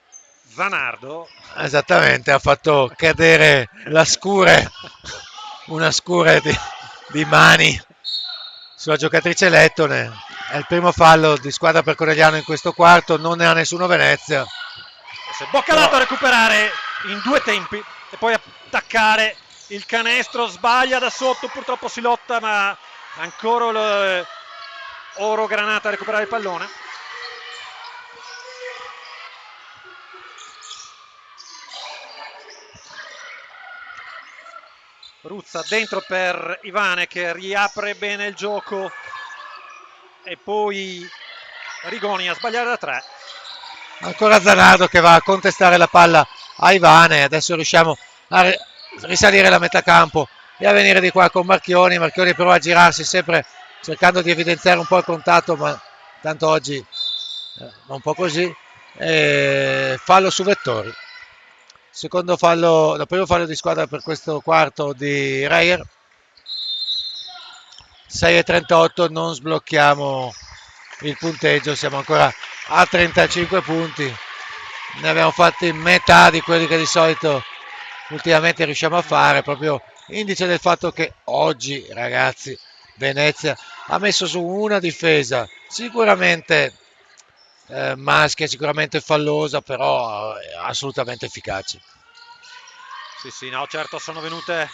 Zanardo. Esattamente, ha fatto cadere una scure di mani sulla giocatrice lettone. È il primo fallo di squadra per Conegliano in questo quarto, non ne ha nessuno Venezia. Boccalato a recuperare in 2 tempi e poi attaccare il canestro, sbaglia da sotto, purtroppo si lotta, ma ancora Oro Granata a recuperare il pallone. Ruzza dentro per Ivane che riapre bene il gioco e poi Rigoni a sbagliare da 3. Ancora Zanardo che va a contestare la palla a Ivane. Adesso riusciamo a risalire la metà campo e a venire di qua con Marchioni. Marchioni prova a girarsi sempre cercando di evidenziare un po' il contatto, ma tanto oggi va un po' così. Fallo su Vettori. Secondo fallo, primo fallo di squadra per questo quarto di Reyer. 6,38, non sblocchiamo il punteggio, siamo ancora a 35 punti, ne abbiamo fatti metà di quelli che di solito ultimamente riusciamo a fare, proprio indice del fatto che oggi, ragazzi, Venezia ha messo su una difesa sicuramente maschia, sicuramente fallosa, però assolutamente efficace. Sì, no, certo, sono venute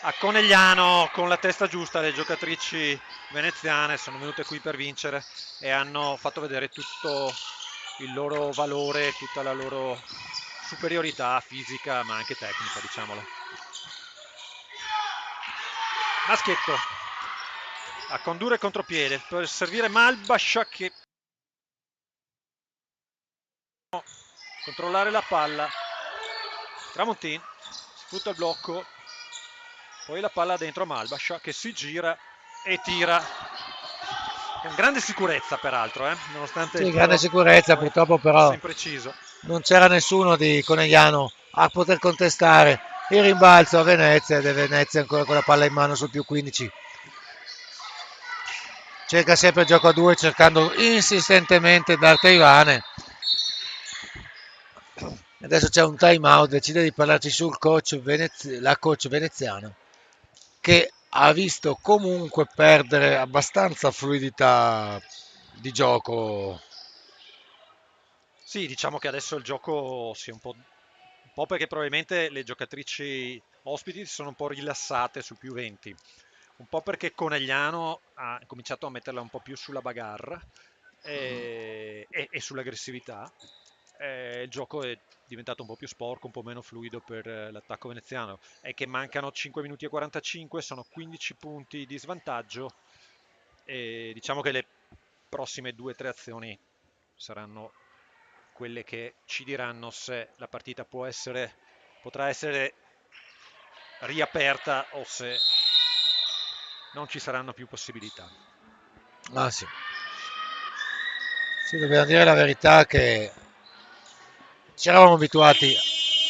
a Conegliano con la testa giusta le giocatrici veneziane, sono venute qui per vincere e hanno fatto vedere tutto il loro valore, tutta la loro superiorità fisica ma anche tecnica, diciamolo. Maschietto a condurre contropiede per servire Malbascia che controllare la palla. Tramontin sfrutta il blocco, poi la palla dentro a Malbascia che si gira e tira con grande sicurezza, peraltro, nonostante Sì, il grande tiro sicurezza, purtroppo però impreciso. non c'era nessuno di Conegliano a poter contestare il rimbalzo a Venezia, ed è Venezia ancora con la palla in mano sul più 15. Cerca sempre il gioco a due, cercando insistentemente Darta Ivane. Adesso c'è un time out, decide di parlarci sul coach la coach veneziana, che ha visto comunque perdere abbastanza fluidità di gioco. Sì, diciamo che adesso il gioco si è un po' perché probabilmente le giocatrici ospiti si sono un po' rilassate sul più 20, un po' perché Conegliano ha cominciato a metterla un po' più sulla bagarre e sull'aggressività. Il gioco è diventato un po' più sporco, un po' meno fluido per l'attacco veneziano. È che mancano 5 minuti e 45, sono 15 punti di svantaggio e diciamo che le prossime 2 o 3 azioni saranno quelle che ci diranno se la partita potrà essere riaperta o se non ci saranno più possibilità. Ah sì. Sì, dobbiamo dire la verità che ci eravamo abituati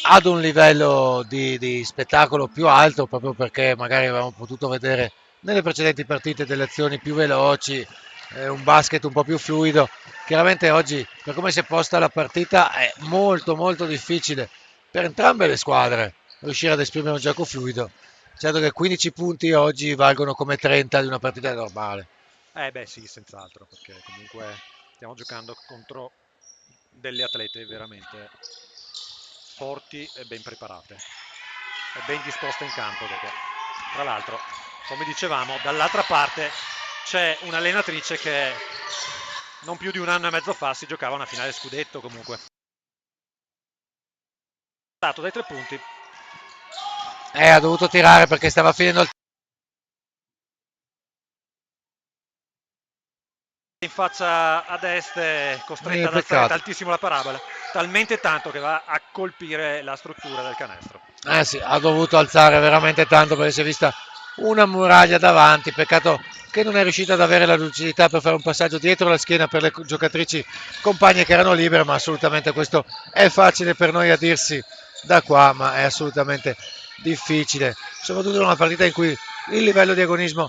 ad un livello di spettacolo più alto, proprio perché magari avevamo potuto vedere nelle precedenti partite delle azioni più veloci, un basket un po' più fluido. Chiaramente oggi, per come si è posta la partita, è molto molto difficile per entrambe le squadre riuscire ad esprimere un gioco fluido. Certo che 15 punti oggi valgono come 30 di una partita normale. Beh sì, senz'altro, perché comunque stiamo giocando contro delle atlete veramente forti e ben preparate e ben disposte in campo, perché tra l'altro, come dicevamo, dall'altra parte c'è un'allenatrice che non più di un anno e mezzo fa si giocava una finale scudetto comunque. Dato dai 3 punti. Ha dovuto tirare perché stava finendo il In faccia ad est è costretta ad alzare peccato. tantissimo la parabola, talmente tanto che va a colpire la struttura del canestro. Sì, ha dovuto alzare veramente tanto perché si è vista una muraglia davanti. Peccato che non è riuscita ad avere la lucidità per fare un passaggio dietro la schiena per le giocatrici compagne che erano libere, ma assolutamente questo è facile per noi a dirsi da qua, ma è assolutamente difficile, soprattutto in una partita in cui il livello di agonismo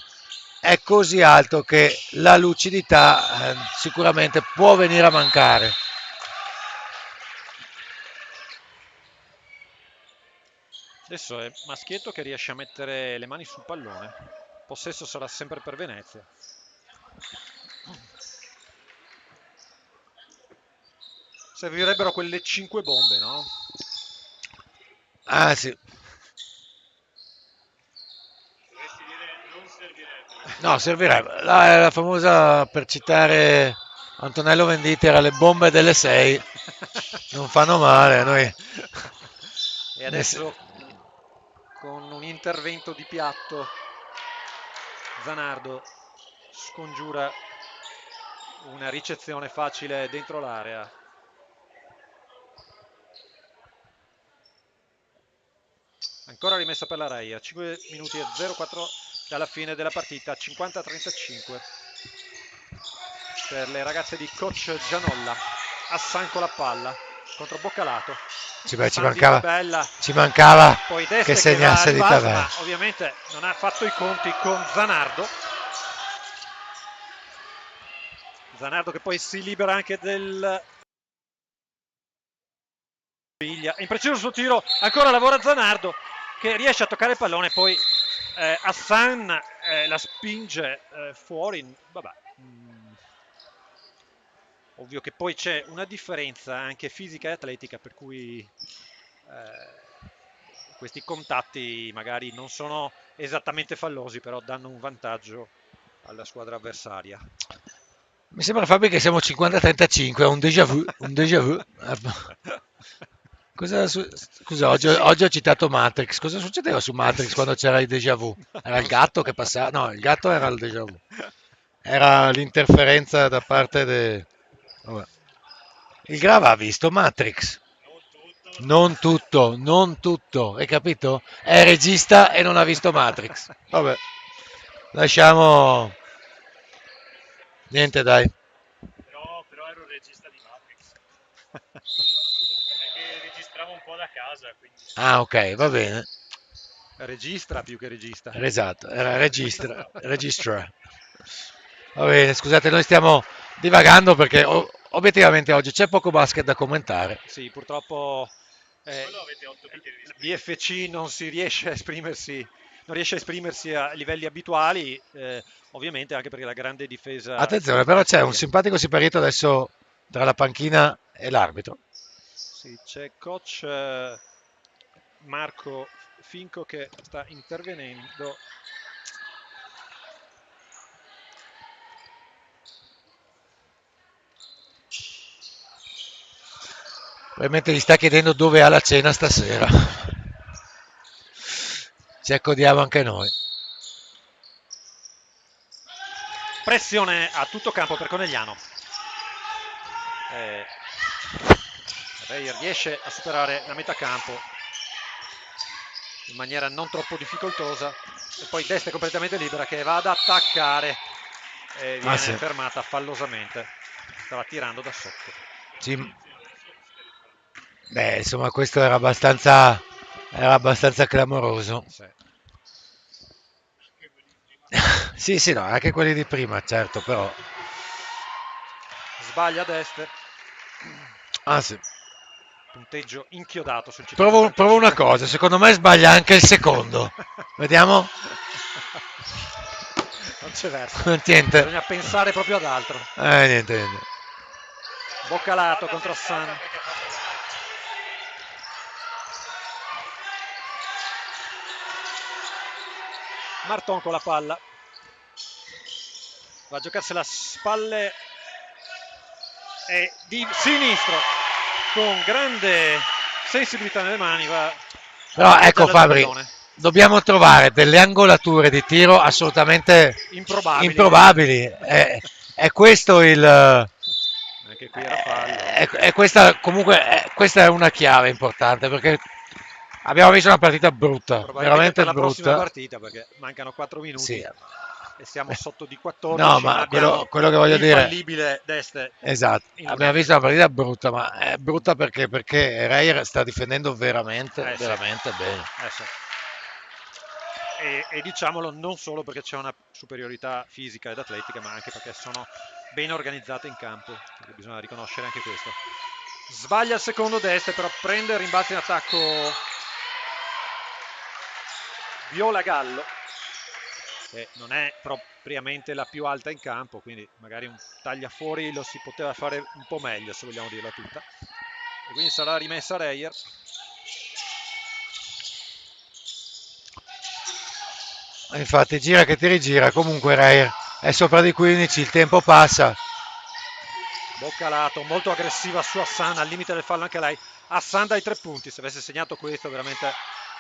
è così alto che la lucidità sicuramente può venire a mancare. Adesso è Maschietto che riesce a mettere le mani sul pallone. Possesso sarà sempre per Venezia. Servirebbero quelle 5 bombe, no? Ah sì. No, servirebbe. La famosa, per citare Antonello Venditti, era le bombe delle 6. Non fanno male a noi. E adesso con un intervento di piatto Zanardo scongiura una ricezione facile dentro l'area. Ancora rimessa per la Rai a 5 minuti e 04 dalla fine della partita, 50-35 per le ragazze di coach Gianolla. Assan con la palla contro Boccalato. Ci mancava poi che Deste segnasse che di va a ribalzo, Taverna. ma ovviamente non ha fatto i conti con Zanardo Zanardo che poi si libera anche del impreciso il suo tiro, ancora lavora Zanardo che riesce a toccare il pallone, poi Hassan la spinge fuori. Vabbè, ovvio che poi c'è una differenza anche fisica e atletica, per cui questi contatti magari non sono esattamente fallosi, però danno un vantaggio alla squadra avversaria. Mi sembra, Fabio, che siamo 50-35, è un déjà vu, un déjà vu. Scusa, oggi ho citato Matrix. Cosa succedeva su Matrix quando c'era il déjà vu? Era il gatto che passava? No, il gatto era il déjà vu. Era l'interferenza da parte de... Vabbè. Il Grava ha visto Matrix. Non tutto, non tutto, hai capito? È regista e non ha visto Matrix. Vabbè, lasciamo... Niente, dai. Però ero il regista di Matrix. È che registravo un po' da casa, quindi... Ah, ok, va bene. Registra più che regista. Esatto, era registra. Va bene, scusate, noi stiamo divagando perché obiettivamente oggi c'è poco basket da commentare. Sì, purtroppo BFC non si riesce a esprimersi, non riesce a esprimersi a livelli abituali, ovviamente anche perché la grande difesa... Attenzione, però c'è un simpatico siparietto adesso tra la panchina e l'arbitro. Sì, c'è coach Marco Finco che sta intervenendo. Probabilmente gli sta chiedendo dove ha la cena stasera. Ci accodiamo anche noi. Pressione a tutto campo per Conegliano. Reyer riesce a superare la metà campo in maniera non troppo difficoltosa e poi Deste completamente libera che va ad attaccare e viene fermata fallosamente. Stava tirando da sotto. Sì. Beh, insomma, questo era abbastanza clamoroso. Sì, sì, no, anche quelli di prima, certo, però... Sbaglia Deste. Ah, sì. Punteggio inchiodato sul Provo una cosa, secondo me sbaglia anche il secondo. Vediamo. Non c'è verso. Niente. Bisogna pensare proprio ad altro. Niente. Boccalato contro San. Marton con la palla. Va a giocarsela a spalle e di sinistro con grande sensibilità nelle mani va. Però ecco, Fabri, dobbiamo trovare delle angolature di tiro assolutamente improbabili. È questo il... Anche qui era fallo. Questa comunque questa è una chiave importante perché abbiamo visto una partita brutta, veramente per la brutta. Prossima partita perché mancano 4 minuti. Sì. E siamo sotto di 14. No, ma quello che voglio dire, Deste. Esatto, abbiamo visto una partita brutta, ma è brutta perché Reyer sta difendendo veramente bene. Sì. E diciamolo non solo perché c'è una superiorità fisica ed atletica, ma anche perché sono ben organizzate in campo, quindi bisogna riconoscere anche questo. Sbaglia il secondo Deste, però prende il rimbalzo in attacco Viola Gallo, che non è propriamente la più alta in campo, quindi magari un tagliafuori lo si poteva fare un po' meglio, se vogliamo dirla tutta. E quindi sarà rimessa Reyer. Infatti gira che ti rigira, comunque Reyer è sopra di 15, il tempo passa. Boccalato, molto aggressiva su Hassan, al limite del fallo anche lei. Hassan dai 3 punti, se avesse segnato questo veramente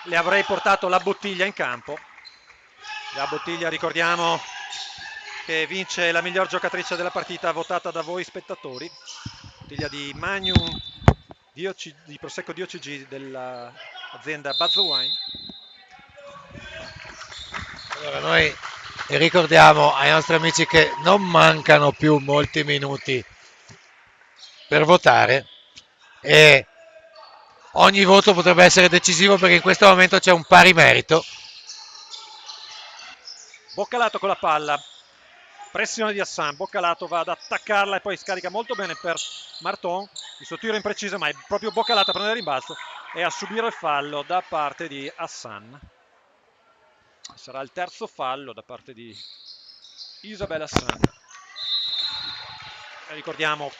le avrei portato la bottiglia in campo. La bottiglia, ricordiamo che vince la miglior giocatrice della partita votata da voi spettatori, bottiglia di Magnum di Prosecco DOCG dell'azienda Buzz Wine. Allora noi ricordiamo ai nostri amici che non mancano più molti minuti per votare e ogni voto potrebbe essere decisivo perché in questo momento c'è un pari merito. Boccalato con la palla, pressione di Hassan, Boccalato va ad attaccarla e poi scarica molto bene per Marton, il suo tiro è impreciso ma è proprio Boccalato a prendere il rimbalzo e a subire il fallo da parte di Hassan. Sarà il terzo fallo da parte di Isabel Hassan. Ricordiamo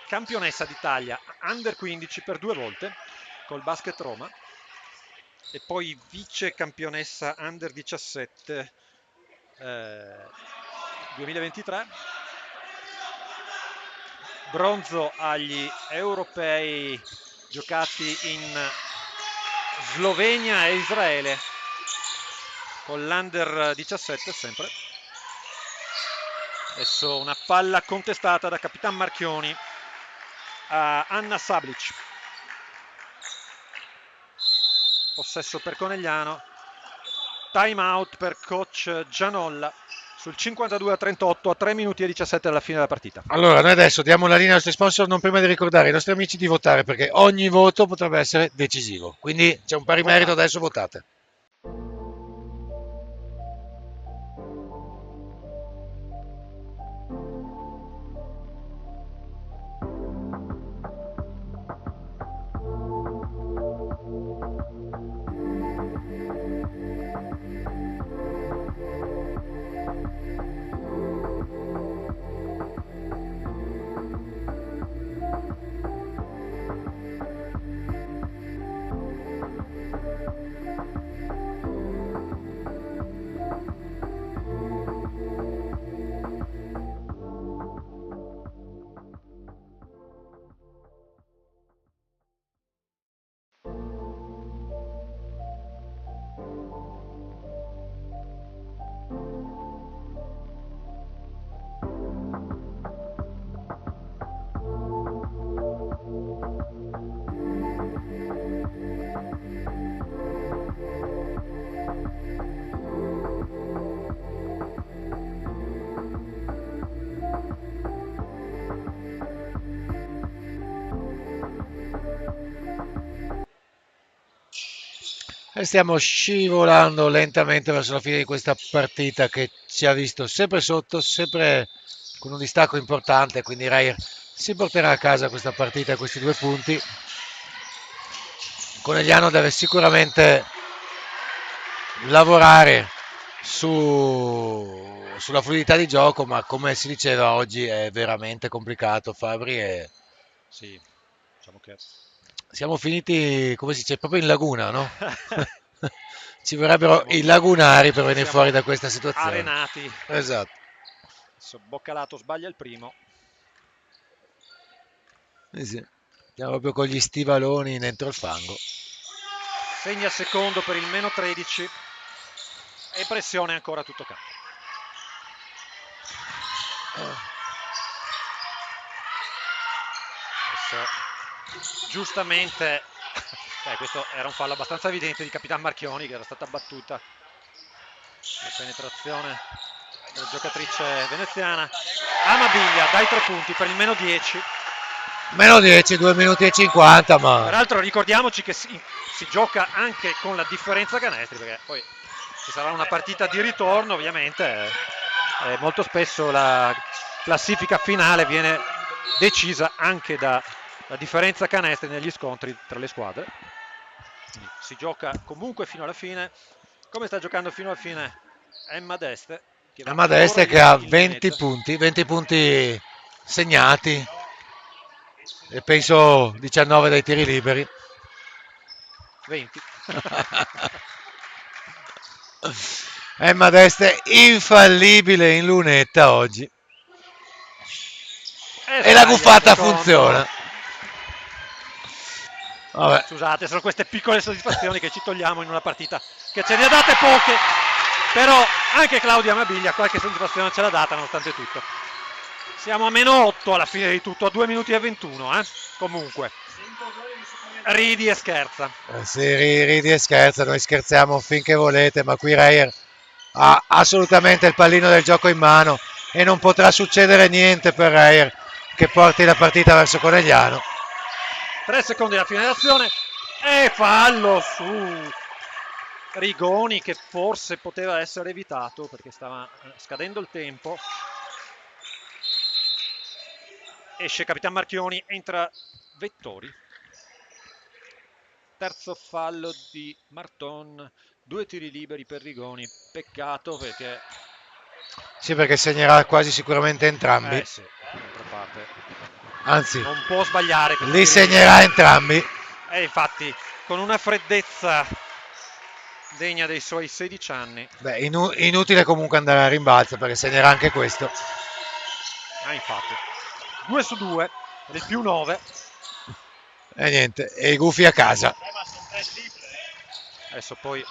campionessa d'Italia under 15 per 2 volte col Basket Roma e poi vice campionessa under 17 2023, bronzo agli europei giocati in Slovenia e Israele con l'under 17 sempre. Adesso una palla contestata da Capitan Marchioni a Anna Sablic. Possesso per Conegliano. Time out per coach Gianolla sul 52-38 a 3 minuti e 17 alla fine della partita. Allora, noi adesso diamo la linea ai nostri sponsor, non prima di ricordare ai nostri amici di votare, perché ogni voto potrebbe essere decisivo. Quindi c'è un pari merito, adesso votate. E stiamo scivolando lentamente verso la fine di questa partita che ci ha visto sempre sotto, sempre con un distacco importante, quindi Reyer si porterà a casa questa partita e questi 2 punti. Conegliano deve sicuramente lavorare sulla fluidità di gioco, ma come si diceva oggi è veramente complicato, Fabri, e Sì, diciamo che siamo finiti, come si dice, proprio in laguna, no? Ci vorrebbero i lagunari per venire fuori da questa situazione. Arenati. Esatto. Adesso Boccalato sbaglia il primo. Sì. Siamo proprio con gli stivaloni dentro il fango. Segna secondo per il meno 13 e pressione ancora a tutto campo. Adesso, giustamente, questo era un fallo abbastanza evidente di Capitan Marchioni, che era stata battuta la penetrazione della giocatrice veneziana. Amabilia dai 3 punti per il meno 10. Meno 10, 2 minuti e 50, ma Peraltro ricordiamoci che si gioca anche con la differenza canestri, perché poi ci sarà una partita di ritorno, ovviamente molto spesso la classifica finale viene decisa anche da la differenza canestri negli scontri tra le squadre. Quindi si gioca comunque fino alla fine. Come sta giocando fino alla fine Emma Deste? Emma Deste che ha 20 punti segnati e penso 19 dai tiri liberi. 20. Emma Deste infallibile in lunetta oggi. E la guffata funziona. Vabbè. Scusate, sono queste piccole soddisfazioni che ci togliamo in una partita che ce ne ha date poche, però anche Claudia Amabilia qualche soddisfazione ce l'ha data nonostante tutto. Siamo a meno 8 alla fine di tutto, a 2 minuti e 21, comunque. Ridi e scherza. Sì, ridi e scherza, noi scherziamo finché volete, ma qui Reyer ha assolutamente il pallino del gioco in mano e non potrà succedere niente per Reyer che porti la partita verso Conegliano. 3 secondi alla fine dell'azione e fallo su Rigoni, che forse poteva essere evitato perché stava scadendo il tempo. Esce Capitan Marchioni, entra Vettori. Terzo fallo di Marton, 2 tiri liberi per Rigoni, peccato perché... Sì, perché segnerà quasi sicuramente entrambi. sì, d'altra parte. Anzi, Non può sbagliare. li segnerà entrambi. Infatti, con una freddezza degna dei suoi 16 anni. Beh, inutile comunque andare a rimbalzo perché segnerà anche questo. Infatti. 2 su 2, del più 9. E niente, e i gufi a casa. Adesso poi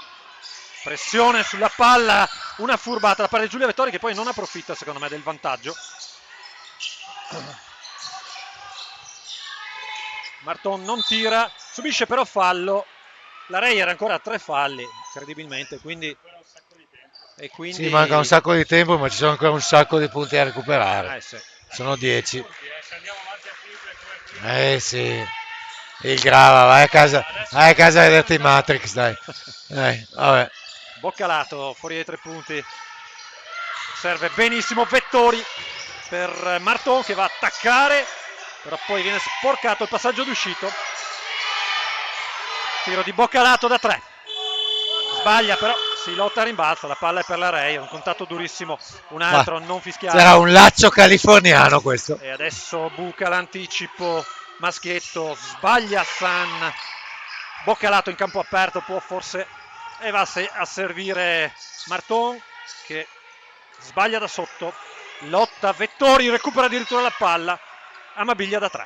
pressione sulla palla, una furbata da parte di Giulia Vettori che poi non approfitta secondo me del vantaggio. Marton non tira, subisce però fallo. La Ray era ancora a 3 falli, incredibilmente, quindi... E quindi... Sì, manca un sacco di tempo, ma ci sono ancora un sacco di punti da recuperare. Sì. Sono 10. Sì. Il Grava, vai a casa a vederti Matrix, dai. Vabbè. Boccalato fuori dai 3 punti. Serve benissimo Vettori per Marton che va a attaccare, però poi viene sporcato il passaggio d'uscito. Tiro di Boccalato da 3. Sbaglia però, si lotta a rimbalzo, la palla è per la Ray, un contatto durissimo, un altro non fischiato. Sarà un laccio californiano questo. E adesso buca l'anticipo Maschietto, sbaglia San. Boccalato in campo aperto, può forse... E va a servire Marton che sbaglia da sotto, lotta Vettori, recupera addirittura la palla. Amabiglia da 3.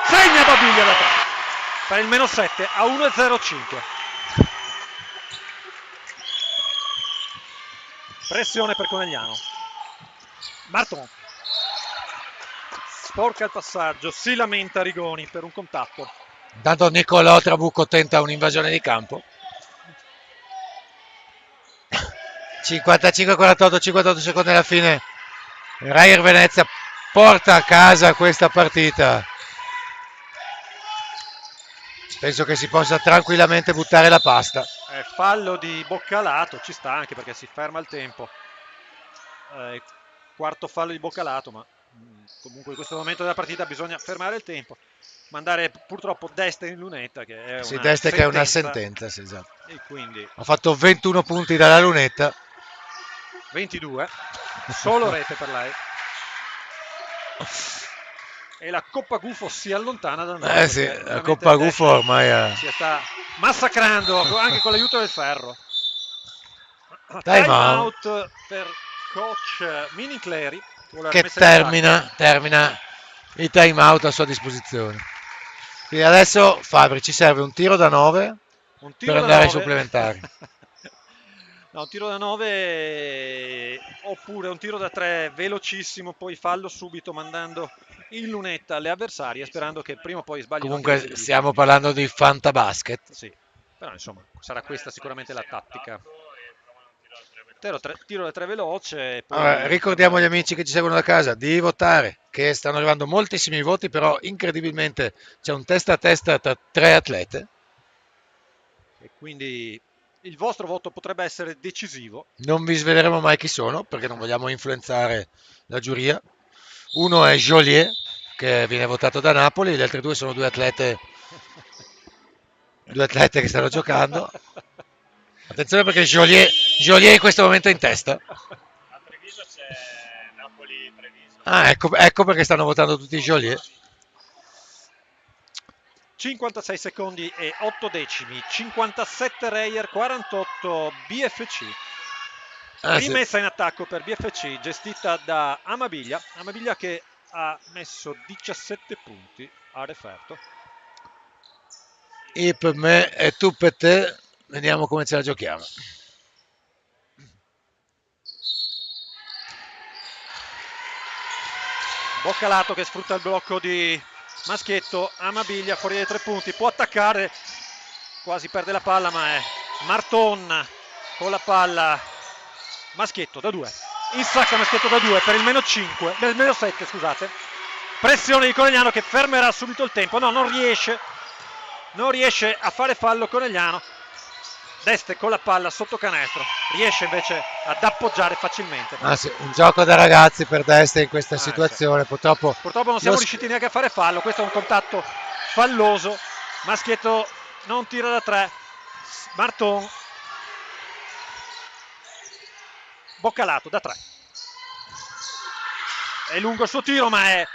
Segna Amabiglia da 3 per il meno 7 a 1,05. Pressione per Conegliano. Marton sporca il passaggio, si lamenta Rigoni per un contatto. Intanto Niccolò Trabucco tenta un'invasione di campo. 55-48, 58 secondi alla fine. Reyer Venezia porta a casa questa partita. Penso che si possa tranquillamente buttare la pasta. Fallo di Boccalato, ci sta anche perché si ferma il tempo. Quarto fallo di Boccalato, ma comunque in questo momento della partita bisogna fermare il tempo. Mandare purtroppo Deste in lunetta, che è una Deste sentenza. Che è una sentenza, sì, esatto. E quindi ha fatto 21 punti dalla lunetta. 22, solo rete per lei. E la Coppa Gufo si allontana da noi. Sì, la Coppa Gufo ormai si sta massacrando anche con l'aiuto del ferro. Time out per coach Mini Clery, che termina i time out a sua disposizione. Quindi adesso Fabri ci serve un tiro da 9 per andare ai supplementari. No, un tiro da 9 oppure un tiro da 3 velocissimo, poi fallo subito mandando in lunetta alle avversarie, sperando che prima o poi sbaglino. Comunque stiamo parlando di fantabasket. Sì, però insomma sarà questa sicuramente la tattica. Tiro da 3 veloce. Poi... Allora, ricordiamo agli amici che ci seguono da casa di votare, che stanno arrivando moltissimi voti, però incredibilmente c'è un testa a testa tra 3 atlete. E quindi il vostro voto potrebbe essere decisivo. Non vi sveleremo mai chi sono, perché non vogliamo influenzare la giuria. Uno è Joliet, che viene votato da Napoli, gli altri 2 sono 2 atlete che stanno giocando. Attenzione perché Joliet in questo momento è in testa. A Treviso c'è Napoli-Treviso. Ecco perché stanno votando tutti Joliet. 56 secondi e 8 decimi, 57 Reyer, 48 BFC. Rimessa in attacco per BFC, gestita da Amabiglia che ha messo 17 punti a referto. E per me e tu per te, vediamo come ce la giochiamo. Boccalato che sfrutta il blocco di Maschietto, Amabiglia fuori dai 3 punti, può attaccare, quasi perde la palla, ma è Marton con la palla. Maschietto da 2, insacca Maschietto da 2 per il meno 5, del meno 7, scusate. Pressione di Conegliano che fermerà subito il tempo. No, non riesce a fare fallo Conegliano. D'Este con la palla sotto canestro, riesce invece ad appoggiare facilmente. Ah, sì, un gioco da ragazzi per D'Este in questa Sì. situazione, purtroppo non siamo riusciti neanche a fare fallo, questo è un contatto falloso, Maschietto non tira da 3, Marton, Boccalato da 3, è lungo il suo tiro ma è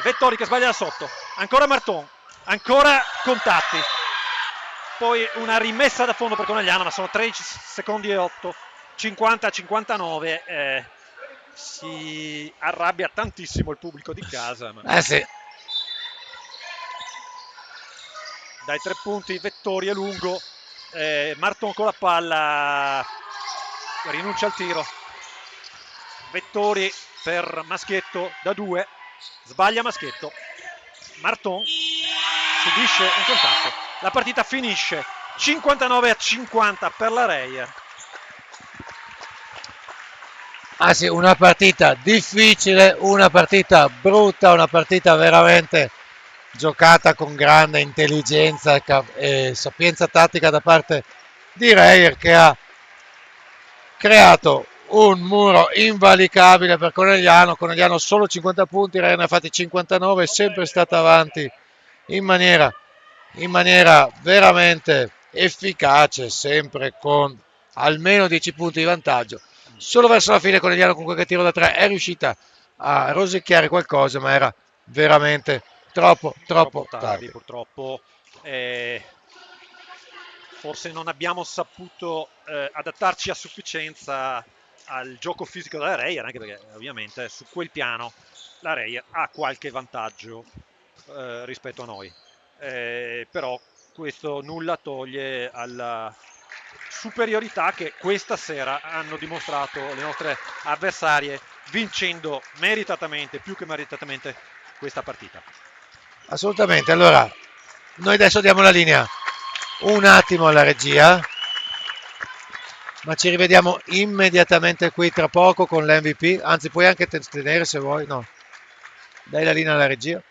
Vettori che sbaglia da sotto, ancora Marton, ancora contatti, poi una rimessa da fondo per Conegliano, ma sono 13 secondi e 8, 50-59, si arrabbia tantissimo il pubblico di casa. Ma sì. dai 3 punti Vettori è lungo, Marton con la palla rinuncia al tiro, Vettori per Maschietto da 2, sbaglia Maschietto, Marton subisce un contatto, la partita finisce 59-50 per la Reyer. Ah sì, una partita difficile, una partita brutta, una partita veramente giocata con grande intelligenza e sapienza tattica da parte di Reyer, che ha creato un muro invalicabile per Conegliano. Conegliano solo 50 punti, Reyer ne ha fatti 59, è sempre stata avanti in maniera veramente efficace, sempre con almeno 10 punti di vantaggio. Solo verso la fine Conegliano con qualche tiro da 3 è riuscita a rosicchiare qualcosa, ma era veramente troppo tardi. Purtroppo. Forse non abbiamo saputo adattarci a sufficienza al gioco fisico della Reyer, anche perché ovviamente su quel piano la Reyer ha qualche vantaggio rispetto a noi, però questo nulla toglie alla superiorità che questa sera hanno dimostrato le nostre avversarie, vincendo meritatamente, più che meritatamente, questa partita. Assolutamente. Allora, noi adesso diamo la linea un attimo alla regia, ma ci rivediamo immediatamente qui tra poco con l'MVP. Anzi, puoi anche tenere se vuoi. No, dai la linea alla regia.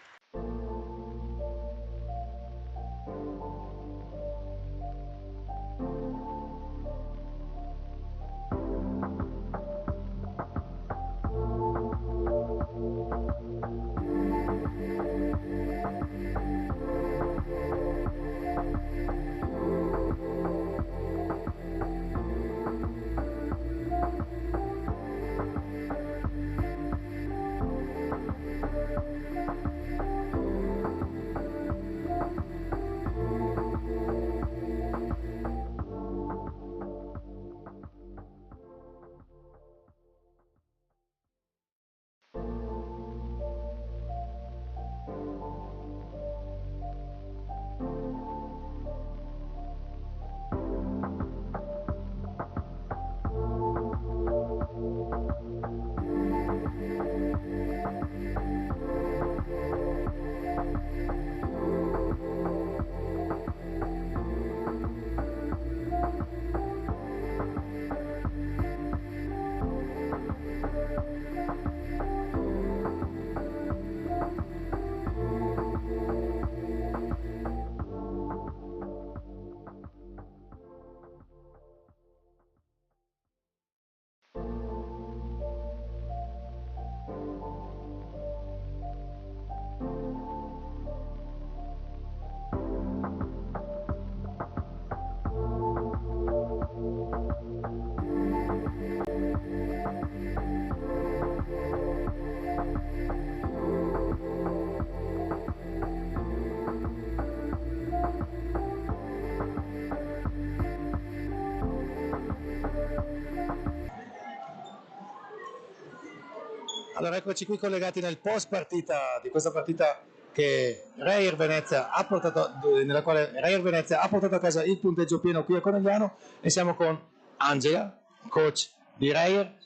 Allora eccoci qui collegati nel post partita di questa partita che Reyer Venezia ha portato, nella quale Reyer Venezia ha portato a casa il punteggio pieno qui a Conegliano, e siamo con Angela, coach di Reyer.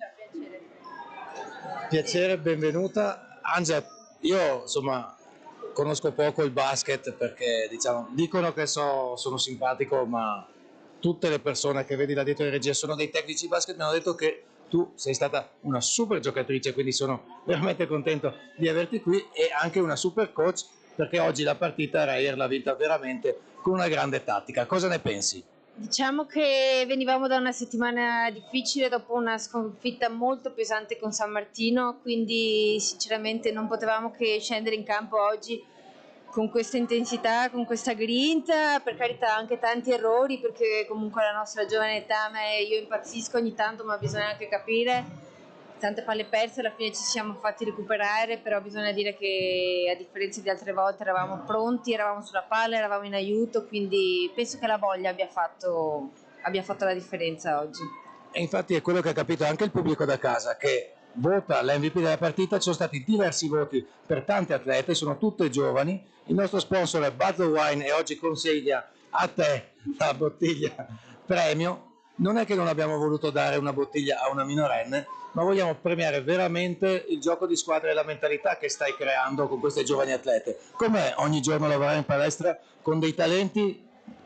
Piacere, benvenuta. Angela, io insomma conosco poco il basket perché diciamo dicono che sono simpatico, ma tutte le persone che vedi là dietro in regia sono dei tecnici basket, mi hanno detto che tu sei stata una super giocatrice, quindi sono veramente contento di averti qui, e anche una super coach, perché oggi la partita Reyer l'ha vinta veramente con una grande tattica. Cosa ne pensi? Diciamo che venivamo da una settimana difficile dopo una sconfitta molto pesante con San Martino, quindi sinceramente non potevamo che scendere in campo oggi con questa intensità, con questa grinta, per carità anche tanti errori, perché comunque la nostra giovane età, io impazzisco ogni tanto, ma bisogna anche capire, tante palle perse, alla fine ci siamo fatti recuperare, però bisogna dire che a differenza di altre volte eravamo pronti, eravamo sulla palla, eravamo in aiuto, quindi penso che la voglia abbia fatto la differenza oggi. E infatti è quello che ha capito anche il pubblico da casa, che vota l'MVP della partita. Ci sono stati diversi voti per tanti atleti, sono tutte giovani. Il nostro sponsor è Buzzer Wine e oggi consiglia a te la bottiglia premio. Non è che non abbiamo voluto dare una bottiglia a una minorenne, ma vogliamo premiare veramente il gioco di squadra e la mentalità che stai creando con queste giovani atlete. Com'è ogni giorno lavorare in palestra con dei talenti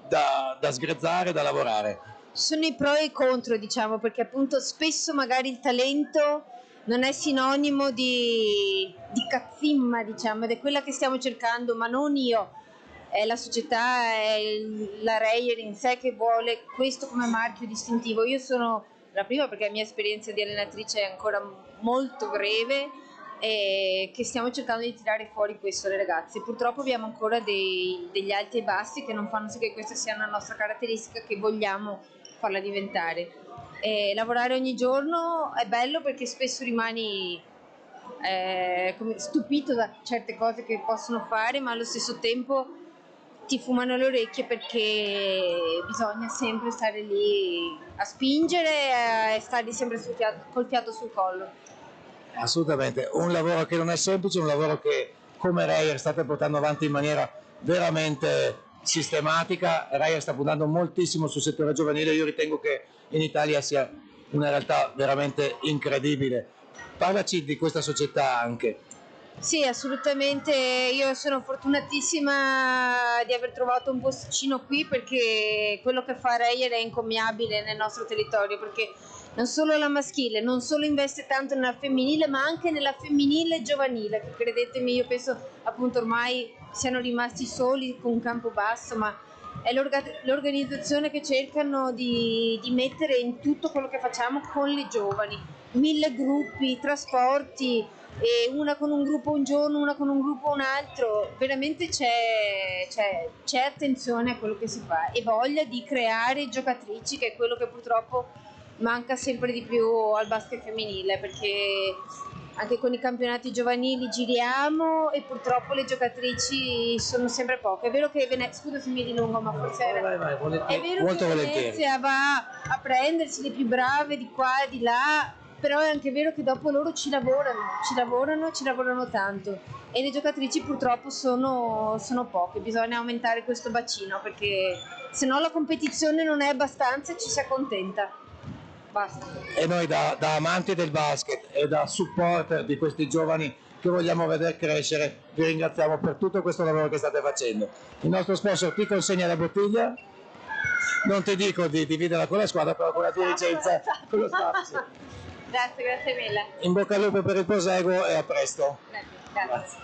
da sgrezzare, da lavorare? Sono i pro e i contro, diciamo, perché appunto spesso magari il talento non è sinonimo di cazzimma, diciamo, ed è quella che stiamo cercando, ma non io. È la società, è la Reyer in sé che vuole questo come marchio distintivo. Io sono la prima perché la mia esperienza di allenatrice è ancora molto breve e che stiamo cercando di tirare fuori questo alle ragazze. Purtroppo abbiamo ancora degli alti e bassi che non fanno sì che questa sia una nostra caratteristica che vogliamo farla diventare. E lavorare ogni giorno è bello perché spesso rimani stupito da certe cose che possono fare, ma allo stesso tempo ti fumano le orecchie perché bisogna sempre stare lì a spingere e stare sempre col fiato sul collo. Assolutamente, un lavoro che non è semplice, un lavoro che come Reyer state portando avanti in maniera veramente sistematica. Reyer sta puntando moltissimo sul settore giovanile, io ritengo che in Italia sia una realtà veramente incredibile. Parlaci di questa società anche. Sì, assolutamente, io sono fortunatissima di aver trovato un posticino qui perché quello che fa Reyer è incommiabile nel nostro territorio, perché non solo la maschile, non solo investe tanto nella femminile, ma anche nella femminile giovanile, che credetemi io penso appunto ormai siano rimasti soli con un campo basso, ma è l'organizzazione che cercano di mettere in tutto quello che facciamo con le giovani, 1000 gruppi, trasporti, e una con un gruppo un giorno, una con un gruppo un altro, veramente c'è attenzione a quello che si fa e voglia di creare giocatrici, che è quello che purtroppo manca sempre di più al basket femminile, perché anche con i campionati giovanili giriamo e purtroppo le giocatrici sono sempre poche. È vero che scusa se mi dilungo, ma forse è vero molto che volentieri. Venezia va a prendersi le più brave di qua e di là, però è anche vero che dopo loro ci lavorano tanto e le giocatrici purtroppo sono poche. Bisogna aumentare questo bacino perché se no la competizione non è abbastanza e ci si accontenta. Basta. E noi da amanti del basket e da supporter di questi giovani che vogliamo vedere crescere vi ringraziamo per tutto questo lavoro che state facendo. Il nostro sponsor ti consegna la bottiglia, non ti dico di dividerla con la squadra, però con la dirigenza, con lo staff, sì. Grazie mille. In bocca al lupo per il proseguo e a presto. Grazie.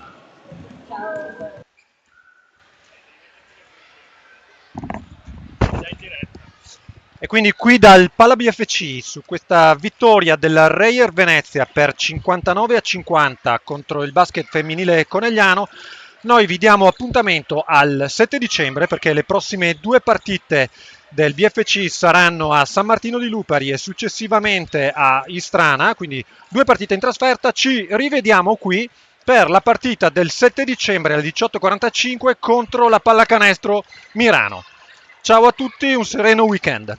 Ciao. E quindi qui dal Pala BFC su questa vittoria della Reyer Venezia per 59-50 contro il basket femminile conegliano, noi vi diamo appuntamento al 7 dicembre perché le prossime 2 partite del BFC saranno a San Martino di Lupari e successivamente a Istrana, quindi 2 partite in trasferta. Ci rivediamo qui per la partita del 7 dicembre alle 18:45 contro la Pallacanestro Mirano. Ciao a tutti, un sereno weekend.